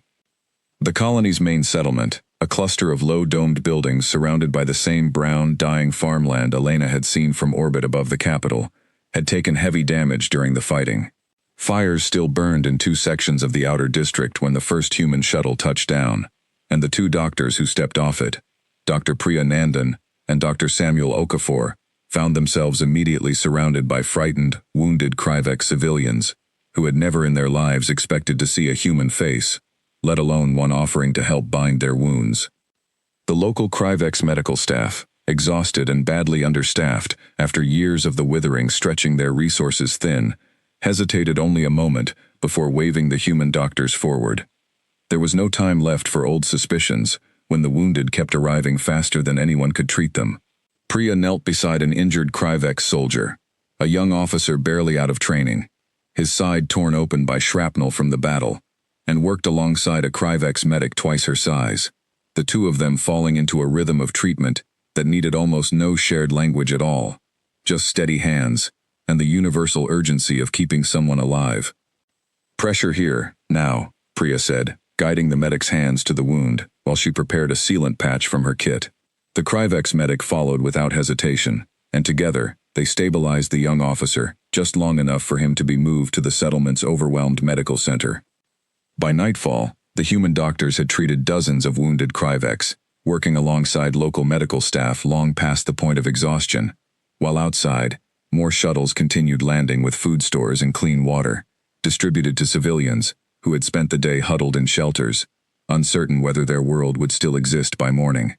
The colony's main settlement, a cluster of low-domed buildings surrounded by the same brown, dying farmland Elena had seen from orbit above the capital, had taken heavy damage during the fighting. Fires still burned in 2 sections of the outer district when the first human shuttle touched down, and the 2 doctors who stepped off it, Dr. Priya Nandan and Dr. Samuel Okafor, found themselves immediately surrounded by frightened, wounded Kryvex civilians who had never in their lives expected to see a human face, let alone one offering to help bind their wounds. The local Kryvex medical staff, exhausted and badly understaffed after years of the withering stretching their resources thin, hesitated only a moment before waving the human doctors forward. There was no time left for old suspicions when the wounded kept arriving faster than anyone could treat them. Priya knelt beside an injured Kryvex soldier, a young officer barely out of training, his side torn open by shrapnel from the battle, and worked alongside a Kryvex medic twice her size, the 2 of them falling into a rhythm of treatment that needed almost no shared language at all, just steady hands, and the universal urgency of keeping someone alive. "Pressure here, now," Priya said, guiding the medic's hands to the wound while she prepared a sealant patch from her kit. The Kryvex medic followed without hesitation, and together, They stabilized the young officer, just long enough for him to be moved to the settlement's overwhelmed medical center. By nightfall, the human doctors had treated dozens of wounded Kryvex, working alongside local medical staff long past the point of exhaustion, while outside, more shuttles continued landing with food stores and clean water, distributed to civilians who had spent the day huddled in shelters, uncertain whether their world would still exist by morning.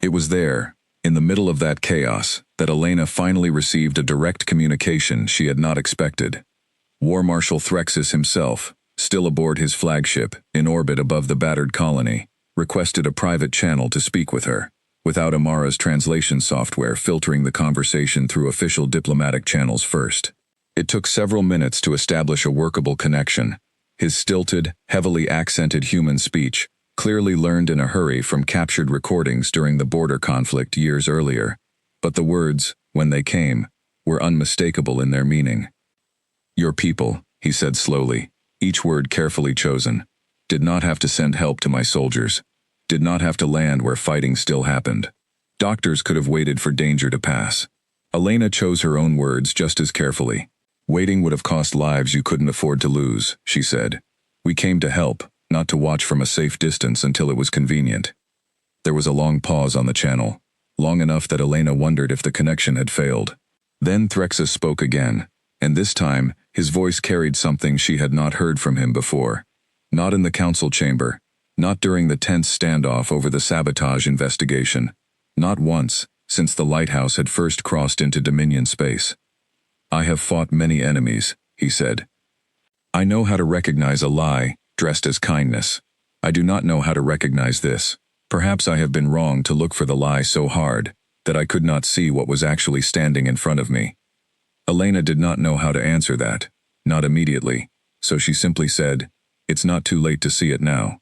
It was there, in the middle of that chaos, that Elena finally received a direct communication she had not expected. War Marshal Threxus himself, still aboard his flagship, in orbit above the battered colony, requested a private channel to speak with her, without Amara's translation software filtering the conversation through official diplomatic channels first. It took several minutes to establish a workable connection. His stilted, heavily accented human speech, clearly learned in a hurry from captured recordings during the border conflict years earlier, but the words, when they came, were unmistakable in their meaning. "Your people," he said slowly, each word carefully chosen, "did not have to send help to my soldiers, did not have to land where fighting still happened. Doctors could have waited for danger to pass." Elena chose her own words just as carefully. "Waiting would have cost lives you couldn't afford to lose," she said. "We came to help, not to watch from a safe distance until it was convenient." There was a long pause on the channel, long enough that Elena wondered if the connection had failed. Then Threxus spoke again, and this time, his voice carried something she had not heard from him before. Not in the council chamber, not during the tense standoff over the sabotage investigation, not once, since the lighthouse had first crossed into Dominion space. "I have fought many enemies," he said. "I know how to recognize a lie, dressed as kindness. I do not know how to recognize this. Perhaps I have been wrong to look for the lie so hard that I could not see what was actually standing in front of me." Elena did not know how to answer that, not immediately, so she simply said, "It's not too late to see it now."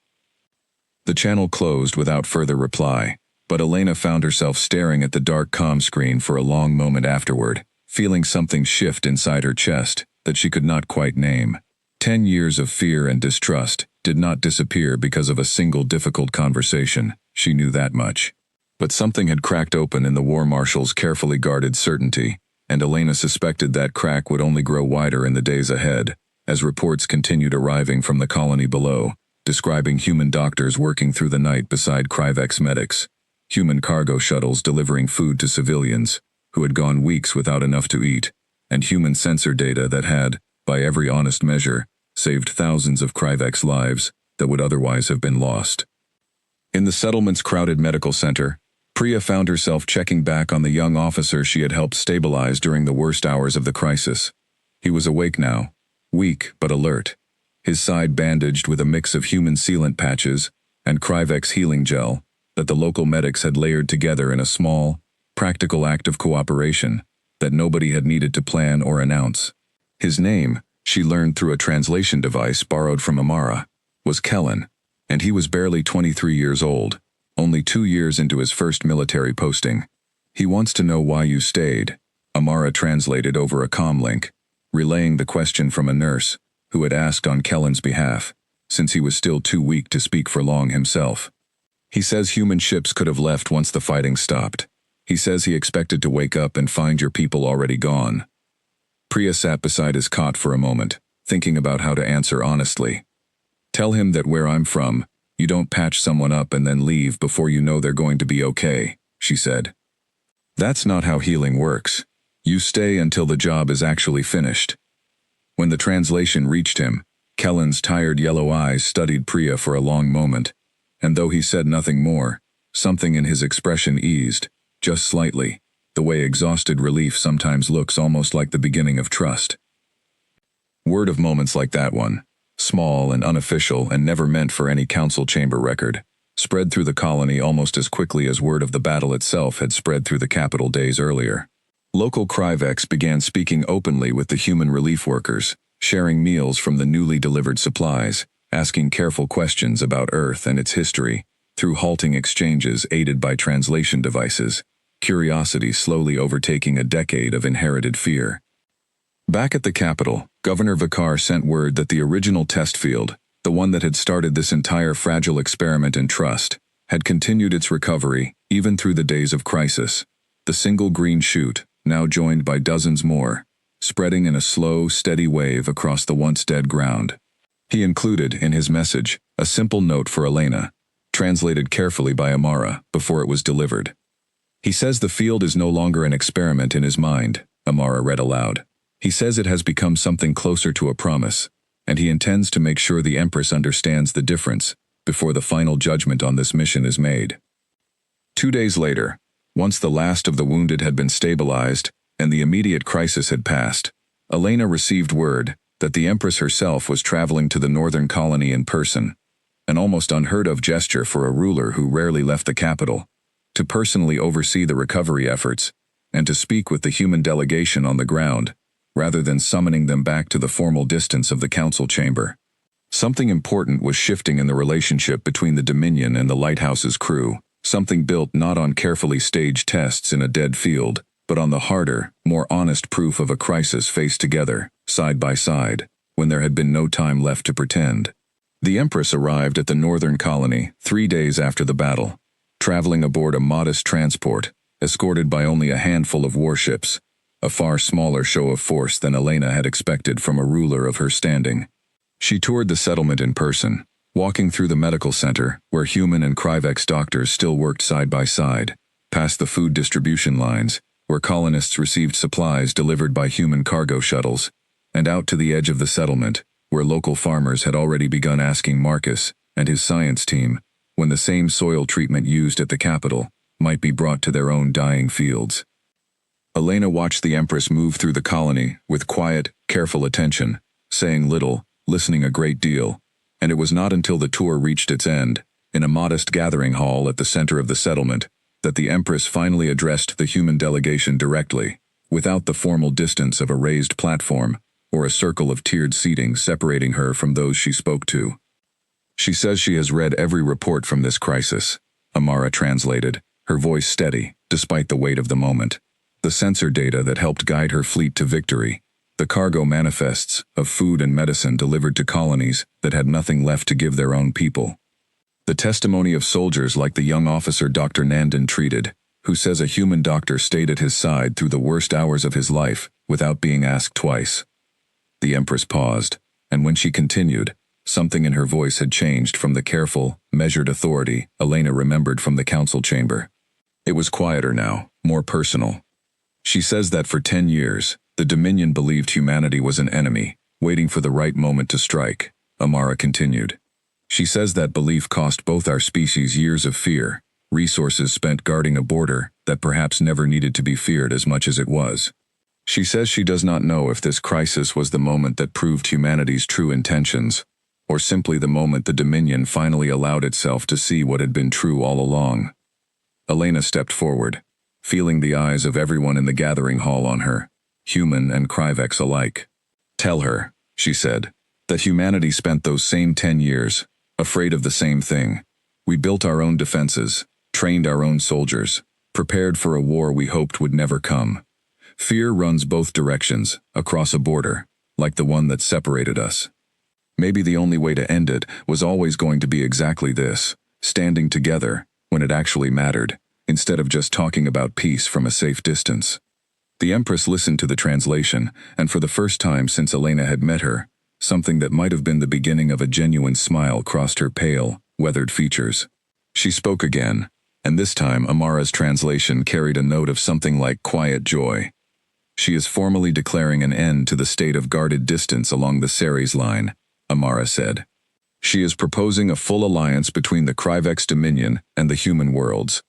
The channel closed without further reply, but Elena found herself staring at the dark comm screen for a long moment afterward, feeling something shift inside her chest that she could not quite name. 10 years of fear and distrust did not disappear because of a single difficult conversation, she knew that much. But something had cracked open in the War Marshal's carefully guarded certainty, and Elena suspected that crack would only grow wider in the days ahead, as reports continued arriving from the colony below, describing human doctors working through the night beside Kryvex medics, human cargo shuttles delivering food to civilians who had gone weeks without enough to eat, and human sensor data that had, by every honest measure, saved thousands of Kryvex lives that would otherwise have been lost. In the settlement's crowded medical center, Priya found herself checking back on the young officer she had helped stabilize during the worst hours of the crisis. He was awake now, weak but alert, his side bandaged with a mix of human sealant patches and Kryvex healing gel that the local medics had layered together in a small, practical act of cooperation that nobody had needed to plan or announce. His name, she learned through a translation device borrowed from Amara, was Kellen, and he was barely 23 years old, only 2 years into his first military posting. "He wants to know why you stayed," Amara translated over a comm link, relaying the question from a nurse who had asked on Kellen's behalf, since he was still too weak to speak for long himself. "He says human ships could have left once the fighting stopped. He says he expected to wake up and find your people already gone." Priya sat beside his cot for a moment, thinking about how to answer honestly. "Tell him that where I'm from, you don't patch someone up and then leave before you know they're going to be okay," she said. "That's not how healing works. You stay until the job is actually finished." When the translation reached him, Kellen's tired yellow eyes studied Priya for a long moment, and though he said nothing more, something in his expression eased, just slightly, the way exhausted relief sometimes looks almost like the beginning of trust. Word of moments like that one, small and unofficial and never meant for any council chamber record, spread through the colony almost as quickly as word of the battle itself had spread through the capital days earlier. Local Kryvex began speaking openly with the human relief workers, sharing meals from the newly delivered supplies, asking careful questions about Earth and its history, through halting exchanges aided by translation devices, curiosity slowly overtaking a decade of inherited fear. Back at the capital, Governor Vicar sent word that the original test field, the one that had started this entire fragile experiment in trust, had continued its recovery even through the days of crisis. The single green shoot, now joined by dozens more, spreading in a slow, steady wave across the once dead ground. He included, in his message, a simple note for Elena, translated carefully by Amara before it was delivered. He says the field is no longer an experiment in his mind, Amara read aloud. He says it has become something closer to a promise, and he intends to make sure the Empress understands the difference before the final judgment on this mission is made. 2 days later, once the last of the wounded had been stabilized and the immediate crisis had passed, Elena received word that the Empress herself was traveling to the northern colony in person, an almost unheard-of gesture for a ruler who rarely left the capital, to personally oversee the recovery efforts and to speak with the human delegation on the ground, rather than summoning them back to the formal distance of the council chamber. Something important was shifting in the relationship between the Dominion and the Lighthouse's crew, something built not on carefully staged tests in a dead field, but on the harder, more honest proof of a crisis faced together, side by side, when there had been no time left to pretend. The Empress arrived at the northern colony 3 days after the battle, traveling aboard a modest transport, escorted by only a handful of warships, a far smaller show of force than Elena had expected from a ruler of her standing. She toured the settlement in person, walking through the medical center, where human and Kryvex doctors still worked side by side, past the food distribution lines, where colonists received supplies delivered by human cargo shuttles, and out to the edge of the settlement, where local farmers had already begun asking Marcus and his science team when the same soil treatment used at the capital might be brought to their own dying fields. Elena watched the Empress move through the colony with quiet, careful attention, saying little, listening a great deal, and it was not until the tour reached its end, in a modest gathering hall at the center of the settlement, that the Empress finally addressed the human delegation directly, without the formal distance of a raised platform or a circle of tiered seating separating her from those she spoke to. She says she has read every report from this crisis, Amara translated, her voice steady, despite the weight of the moment. The sensor data that helped guide her fleet to victory, the cargo manifests of food and medicine delivered to colonies that had nothing left to give their own people. The testimony of soldiers like the young officer Dr. Nandan treated, who says a human doctor stayed at his side through the worst hours of his life without being asked twice. The Empress paused, and when she continued, something in her voice had changed from the careful, measured authority Elena remembered from the council chamber. It was quieter now, more personal. She says that for 10 years, the Dominion believed humanity was an enemy, waiting for the right moment to strike, Amara continued. She says that belief cost both our species years of fear, resources spent guarding a border that perhaps never needed to be feared as much as it was. She says she does not know if this crisis was the moment that proved humanity's true intentions, or simply the moment the Dominion finally allowed itself to see what had been true all along. Elena stepped forward, feeling the eyes of everyone in the gathering hall on her, human and Kryvex alike. Tell her, she said, that humanity spent those same 10 years, afraid of the same thing. We built our own defenses, trained our own soldiers, prepared for a war we hoped would never come. Fear runs both directions, across a border, like the one that separated us. Maybe the only way to end it was always going to be exactly this, standing together when it actually mattered, instead of just talking about peace from a safe distance. The Empress listened to the translation, and for the first time since Elena had met her, something that might have been the beginning of a genuine smile crossed her pale, weathered features. She spoke again, and this time Amara's translation carried a note of something like quiet joy. She is formally declaring an end to the state of guarded distance along the Ceres line, Amara said. She is proposing a full alliance between the Kryvex Dominion and the human worlds,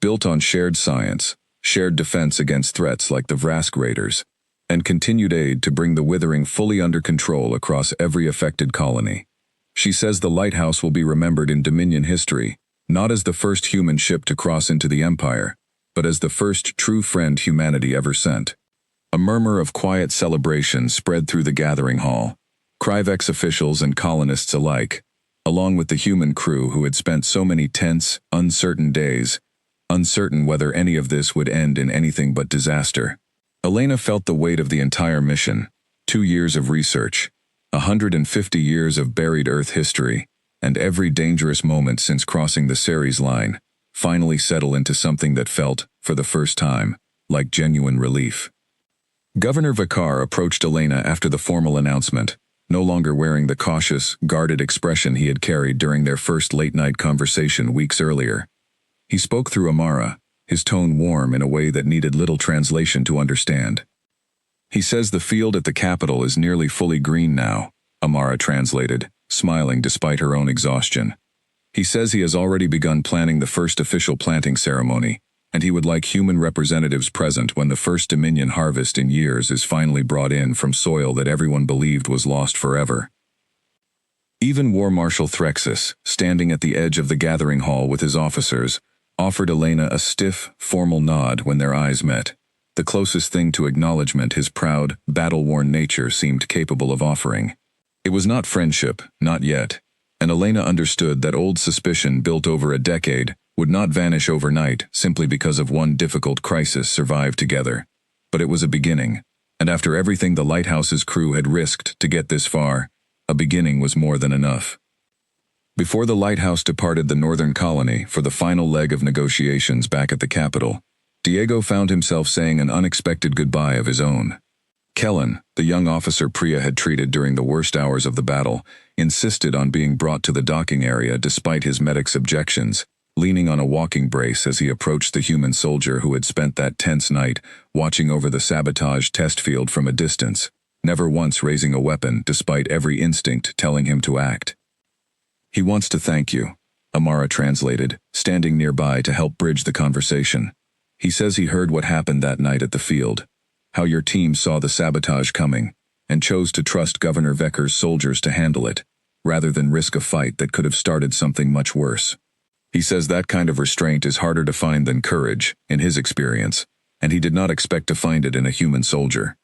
built on shared science, shared defense against threats like the Vrask Raiders, and continued aid to bring the Withering fully under control across every affected colony. She says the Lighthouse will be remembered in Dominion history, not as the first human ship to cross into the Empire, but as the first true friend humanity ever sent. A murmur of quiet celebration spread through the gathering hall, Kryvex officials and colonists alike, along with the human crew who had spent so many tense, uncertain days, uncertain whether any of this would end in anything but disaster. Elena felt the weight of the entire mission, 2 years of research, 150 years of buried Earth history, and every dangerous moment since crossing the Ceres line, finally settle into something that felt, for the first time, like genuine relief. Governor Vakar approached Elena after the formal announcement, no longer wearing the cautious, guarded expression he had carried during their first late-night conversation weeks earlier. He spoke through Amara, his tone warm in a way that needed little translation to understand. "He says the field at the Capitol is nearly fully green now," Amara translated, smiling despite her own exhaustion. "He says he has already begun planning the first official planting ceremony, and he would like human representatives present when the first Dominion harvest in years is finally brought in from soil that everyone believed was lost forever." Even War Marshal Threxus, standing at the edge of the gathering hall with his officers, offered Elena a stiff, formal nod when their eyes met, the closest thing to acknowledgement his proud, battle-worn nature seemed capable of offering. It was not friendship, not yet, and Elena understood that old suspicion built over a decade would not vanish overnight simply because of one difficult crisis survived together. But it was a beginning, and after everything the Lighthouse's crew had risked to get this far, a beginning was more than enough. Before the Lighthouse departed the northern colony for the final leg of negotiations back at the Capitol, Diego found himself saying an unexpected goodbye of his own. Kellen, the young officer Priya had treated during the worst hours of the battle, insisted on being brought to the docking area despite his medic's objections, leaning on a walking brace as he approached the human soldier who had spent that tense night watching over the sabotage test field from a distance, never once raising a weapon despite every instinct telling him to act. "He wants to thank you," Amara translated, standing nearby to help bridge the conversation. "He says he heard what happened that night at the field, how your team saw the sabotage coming, and chose to trust Governor Vecker's soldiers to handle it, rather than risk a fight that could have started something much worse. He says that kind of restraint is harder to find than courage, in his experience, and he did not expect to find it in a human soldier."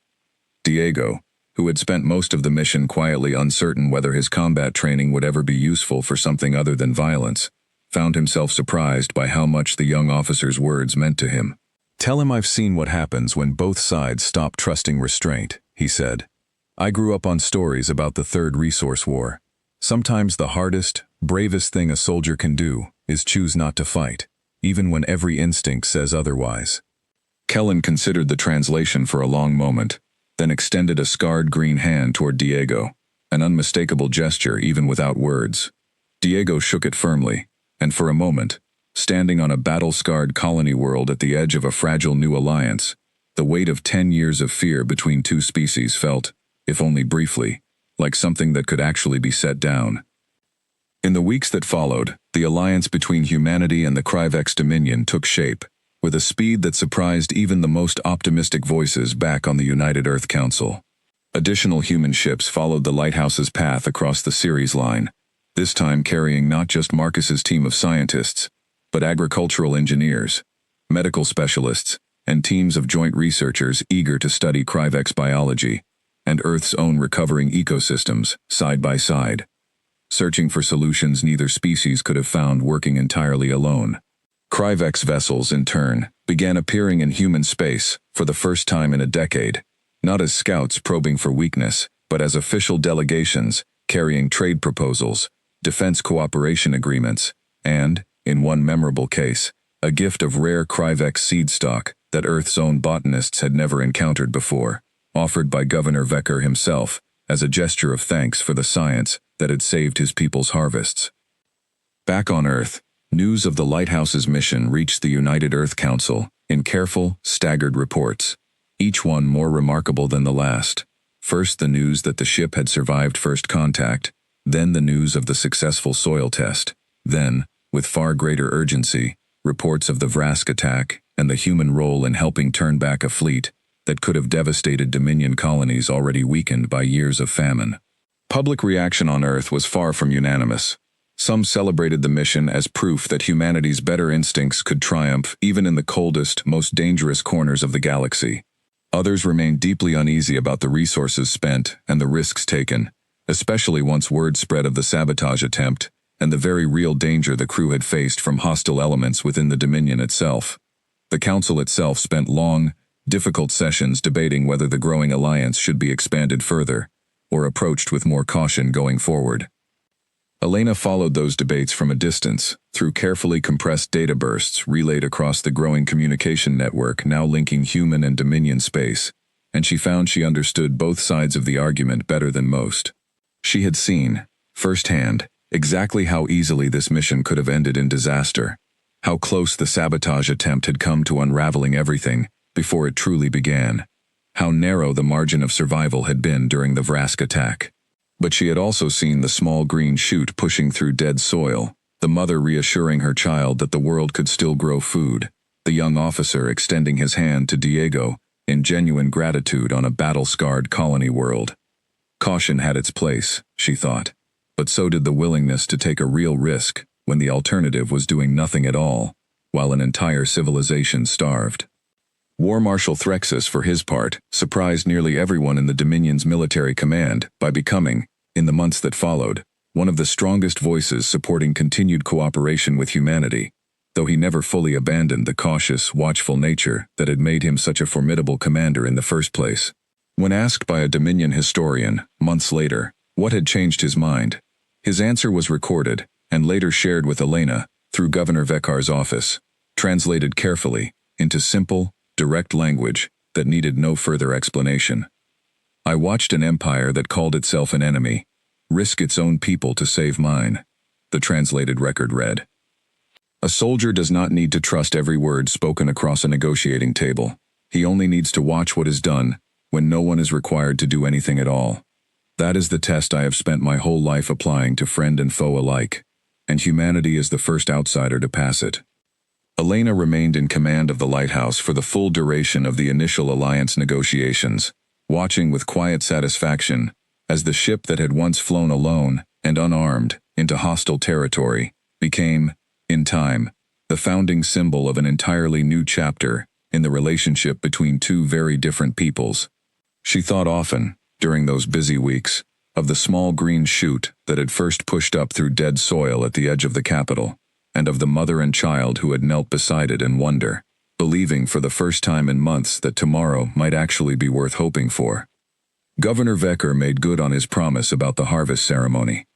Diego, who had spent most of the mission quietly uncertain whether his combat training would ever be useful for something other than violence, found himself surprised by how much the young officer's words meant to him. "Tell him I've seen what happens when both sides stop trusting restraint," he said. "I grew up on stories about the Third Resource War. Sometimes the hardest, bravest thing a soldier can do is choose not to fight, even when every instinct says otherwise." Kellen considered the translation for a long moment, then extended a scarred green hand toward Diego, an unmistakable gesture even without words. Diego shook it firmly, and for a moment, standing on a battle-scarred colony world at the edge of a fragile new alliance, the weight of 10 years of fear between two species felt, if only briefly, like something that could actually be set down. In the weeks that followed, the alliance between humanity and the Kryvex Dominion took shape, with a speed that surprised even the most optimistic voices back on the United Earth Council. Additional human ships followed the Lighthouse's path across the Ceres line, this time carrying not just Marcus's team of scientists, but agricultural engineers, medical specialists, and teams of joint researchers eager to study Kryvex biology and Earth's own recovering ecosystems, side by side, searching for solutions neither species could have found working entirely alone. Kryvex vessels, in turn, began appearing in human space for the first time in a decade, not as scouts probing for weakness, but as official delegations carrying trade proposals, defense cooperation agreements, and, in one memorable case, a gift of rare Kryvex seed stock that Earth's own botanists had never encountered before, offered by Governor Vecker himself as a gesture of thanks for the science that had saved his people's harvests. Back on Earth, news of the Lighthouse's mission reached the United Earth Council in careful, staggered reports, each one more remarkable than the last. First the news that the ship had survived first contact, then the news of the successful soil test, then, with far greater urgency, reports of the Vrask attack and the human role in helping turn back a fleet that could have devastated Dominion colonies already weakened by years of famine. Public reaction on Earth was far from unanimous. Some celebrated the mission as proof that humanity's better instincts could triumph even in the coldest, most dangerous corners of the galaxy. Others remained deeply uneasy about the resources spent and the risks taken, especially once word spread of the sabotage attempt and the very real danger the crew had faced from hostile elements within the Dominion itself. The Council itself spent long, difficult sessions debating whether the growing alliance should be expanded further, or approached with more caution going forward. Elena followed those debates from a distance, through carefully compressed data bursts relayed across the growing communication network now linking human and Dominion space, and she found she understood both sides of the argument better than most. She had seen, firsthand, exactly how easily this mission could have ended in disaster, how close the sabotage attempt had come to unraveling everything before it truly began, how narrow the margin of survival had been during the Vrask attack. But she had also seen the small green shoot pushing through dead soil, the mother reassuring her child that the world could still grow food, the young officer extending his hand to Diego in genuine gratitude on a battle-scarred colony world. Caution had its place, she thought, but so did the willingness to take a real risk when the alternative was doing nothing at all, while an entire civilization starved. War Marshal Threxus, for his part, surprised nearly everyone in the Dominion's military command by becoming, in the months that followed, one of the strongest voices supporting continued cooperation with humanity, though he never fully abandoned the cautious, watchful nature that had made him such a formidable commander in the first place. When asked by a Dominion historian, months later, what had changed his mind, his answer was recorded and later shared with Elena through Governor Vekar's office, translated carefully into simple, direct language that needed no further explanation. I watched an empire that called itself an enemy risk its own people to save mine, the translated record read. A soldier does not need to trust every word spoken across a negotiating table. He only needs to watch what is done when no one is required to do anything at all. That is the test I have spent my whole life applying to friend and foe alike, and humanity is the first outsider to pass it. Elena remained in command of the lighthouse for the full duration of the initial alliance negotiations, watching with quiet satisfaction as the ship that had once flown alone and unarmed into hostile territory became, in time, the founding symbol of an entirely new chapter in the relationship between two very different peoples. She thought often, during those busy weeks, of the small green shoot that had first pushed up through dead soil at the edge of the capital, and of the mother and child who had knelt beside it in wonder, believing for the first time in months that tomorrow might actually be worth hoping for. Governor Vekar made good on his promise about the harvest ceremony.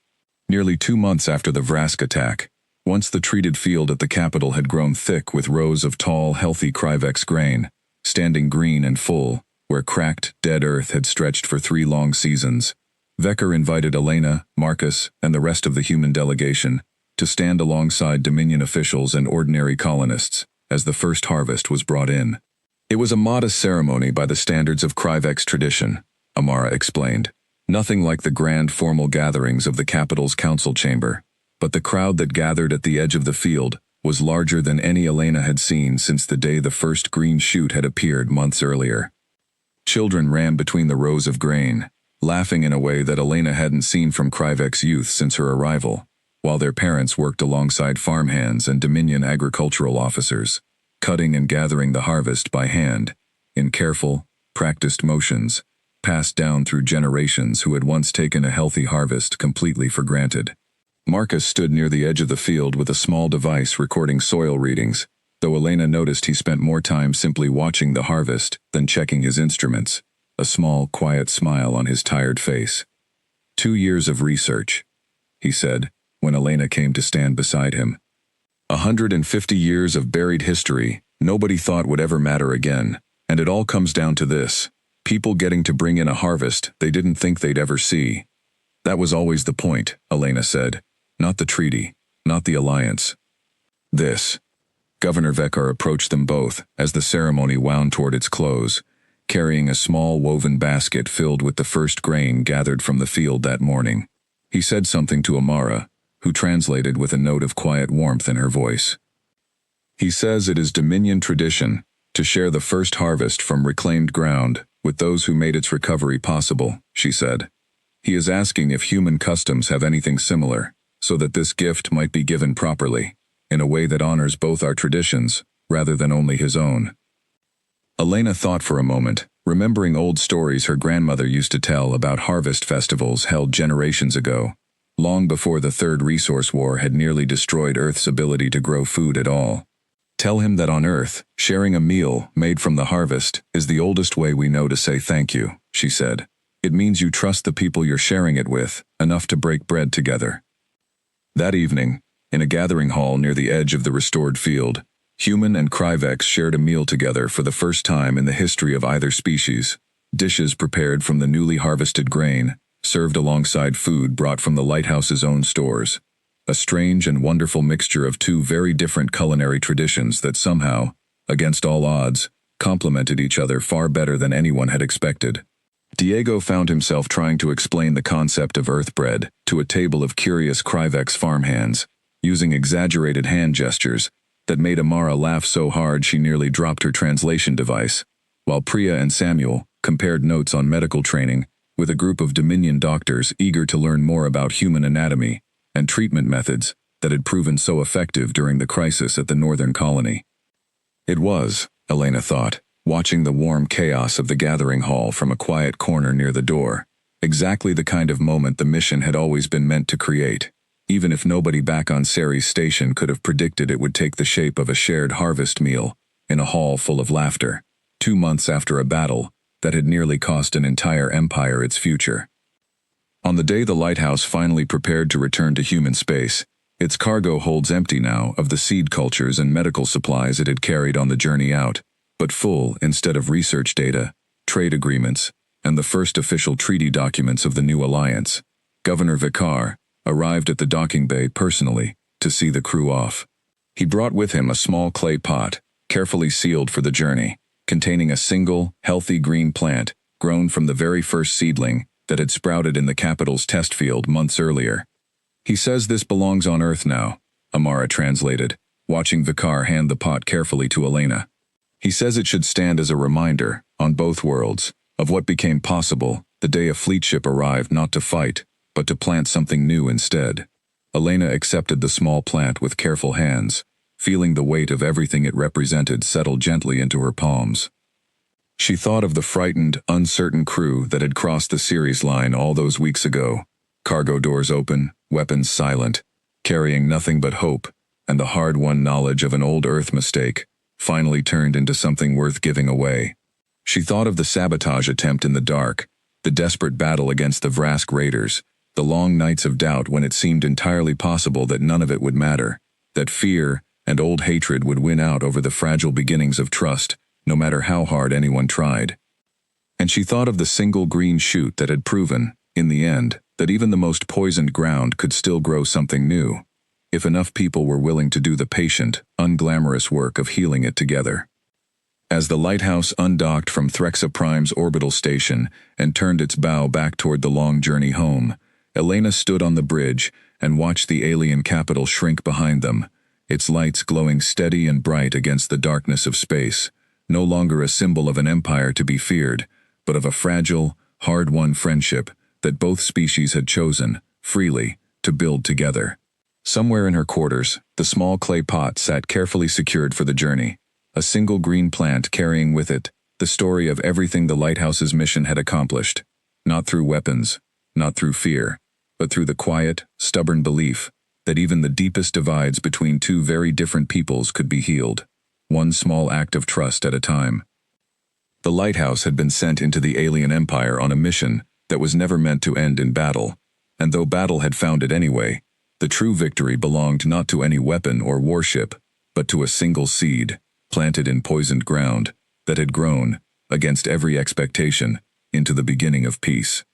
Nearly 2 months after the Vrask attack, once the treated field at the capital had grown thick with rows of tall, healthy Krivex grain, standing green and full, where cracked, dead earth had stretched for 3 long seasons, Vekar invited Elena, Marcus, and the rest of the human delegation to stand alongside Dominion officials and ordinary colonists as the first harvest was brought in. It was a modest ceremony by the standards of Krivex tradition, Amara explained. Nothing like the grand formal gatherings of the capital's council chamber, but the crowd that gathered at the edge of the field was larger than any Elena had seen since the day the first green shoot had appeared months earlier. Children ran between the rows of grain, laughing in a way that Elena hadn't seen from Krivex youth since her arrival, while their parents worked alongside farmhands and Dominion agricultural officers, cutting and gathering the harvest by hand, in careful, practiced motions, passed down through generations who had once taken a healthy harvest completely for granted. Marcus stood near the edge of the field with a small device recording soil readings, though Elena noticed he spent more time simply watching the harvest than checking his instruments, a small, quiet smile on his tired face. 2 years of research, he said, when Elena came to stand beside him. 150 years of buried history nobody thought would ever matter again, and it all comes down to this: people getting to bring in a harvest they didn't think they'd ever see. That was always the point, Elena said. Not the treaty, not the alliance. This. Governor Vekar approached them both as the ceremony wound toward its close, carrying a small woven basket filled with the first grain gathered from the field that morning. He said something to Amara, who translated with a note of quiet warmth in her voice. He says it is Dominion tradition to share the first harvest from reclaimed ground with those who made its recovery possible, she said. He is asking if human customs have anything similar, so that this gift might be given properly, in a way that honors both our traditions, rather than only his own. Elena thought for a moment, remembering old stories her grandmother used to tell about harvest festivals held generations ago, long before the Third Resource War had nearly destroyed Earth's ability to grow food at all. Tell him that on Earth, sharing a meal made from the harvest is the oldest way we know to say thank you, she said. It means you trust the people you're sharing it with enough to break bread together. That evening, in a gathering hall near the edge of the restored field, human and Kryvex shared a meal together for the first time in the history of either species. Dishes prepared from the newly harvested grain, served alongside food brought from the lighthouse's own stores. A strange and wonderful mixture of two very different culinary traditions that somehow, against all odds, complemented each other far better than anyone had expected. Diego found himself trying to explain the concept of earth bread to a table of curious Kryvex farmhands, using exaggerated hand gestures that made Amara laugh so hard she nearly dropped her translation device, while Priya and Samuel compared notes on medical training with a group of Dominion doctors eager to learn more about human anatomy and treatment methods that had proven so effective during the crisis at the northern colony. It was, Elena thought, watching the warm chaos of the gathering hall from a quiet corner near the door, exactly the kind of moment the mission had always been meant to create, even if nobody back on Ceres station could have predicted it would take the shape of a shared harvest meal in a hall full of laughter, 2 months after a battle that had nearly cost an entire empire its future. On the day the lighthouse finally prepared to return to human space, its cargo holds empty now of the seed cultures and medical supplies it had carried on the journey out, but full instead of research data, trade agreements, and the first official treaty documents of the new alliance. Governor Vicar arrived at the docking bay personally to see the crew off. He brought with him a small clay pot, carefully sealed for the journey, containing a single, healthy green plant grown from the very first seedling that had sprouted in the capital's test field months earlier. "He says this belongs on Earth now," Amara translated, watching Vicar hand the pot carefully to Elena. "He says it should stand as a reminder, on both worlds, of what became possible the day a Fleetship arrived not to fight, but to plant something new instead." Elena accepted the small plant with careful hands, feeling the weight of everything it represented settle gently into her palms. She thought of the frightened, uncertain crew that had crossed the Ceres line all those weeks ago, cargo doors open, weapons silent, carrying nothing but hope, and the hard-won knowledge of an old Earth mistake, finally turned into something worth giving away. She thought of the sabotage attempt in the dark, the desperate battle against the Vrask raiders, the long nights of doubt when it seemed entirely possible that none of it would matter, that fear and old hatred would win out over the fragile beginnings of trust, no matter how hard anyone tried. And she thought of the single green shoot that had proven, in the end, that even the most poisoned ground could still grow something new, if enough people were willing to do the patient, unglamorous work of healing it together. As the lighthouse undocked from Threxa Prime's orbital station and turned its bow back toward the long journey home, Elena stood on the bridge and watched the alien capital shrink behind them, its lights glowing steady and bright against the darkness of space, no longer a symbol of an empire to be feared, but of a fragile, hard-won friendship that both species had chosen, freely, to build together. Somewhere in her quarters, the small clay pot sat carefully secured for the journey, a single green plant carrying with it the story of everything the lighthouse's mission had accomplished, not through weapons, not through fear, but through the quiet, stubborn belief that even the deepest divides between two very different peoples could be healed, one small act of trust at a time. The lighthouse had been sent into the alien empire on a mission that was never meant to end in battle, and though battle had found it anyway, the true victory belonged not to any weapon or warship, but to a single seed, planted in poisoned ground, that had grown, against every expectation, into the beginning of peace.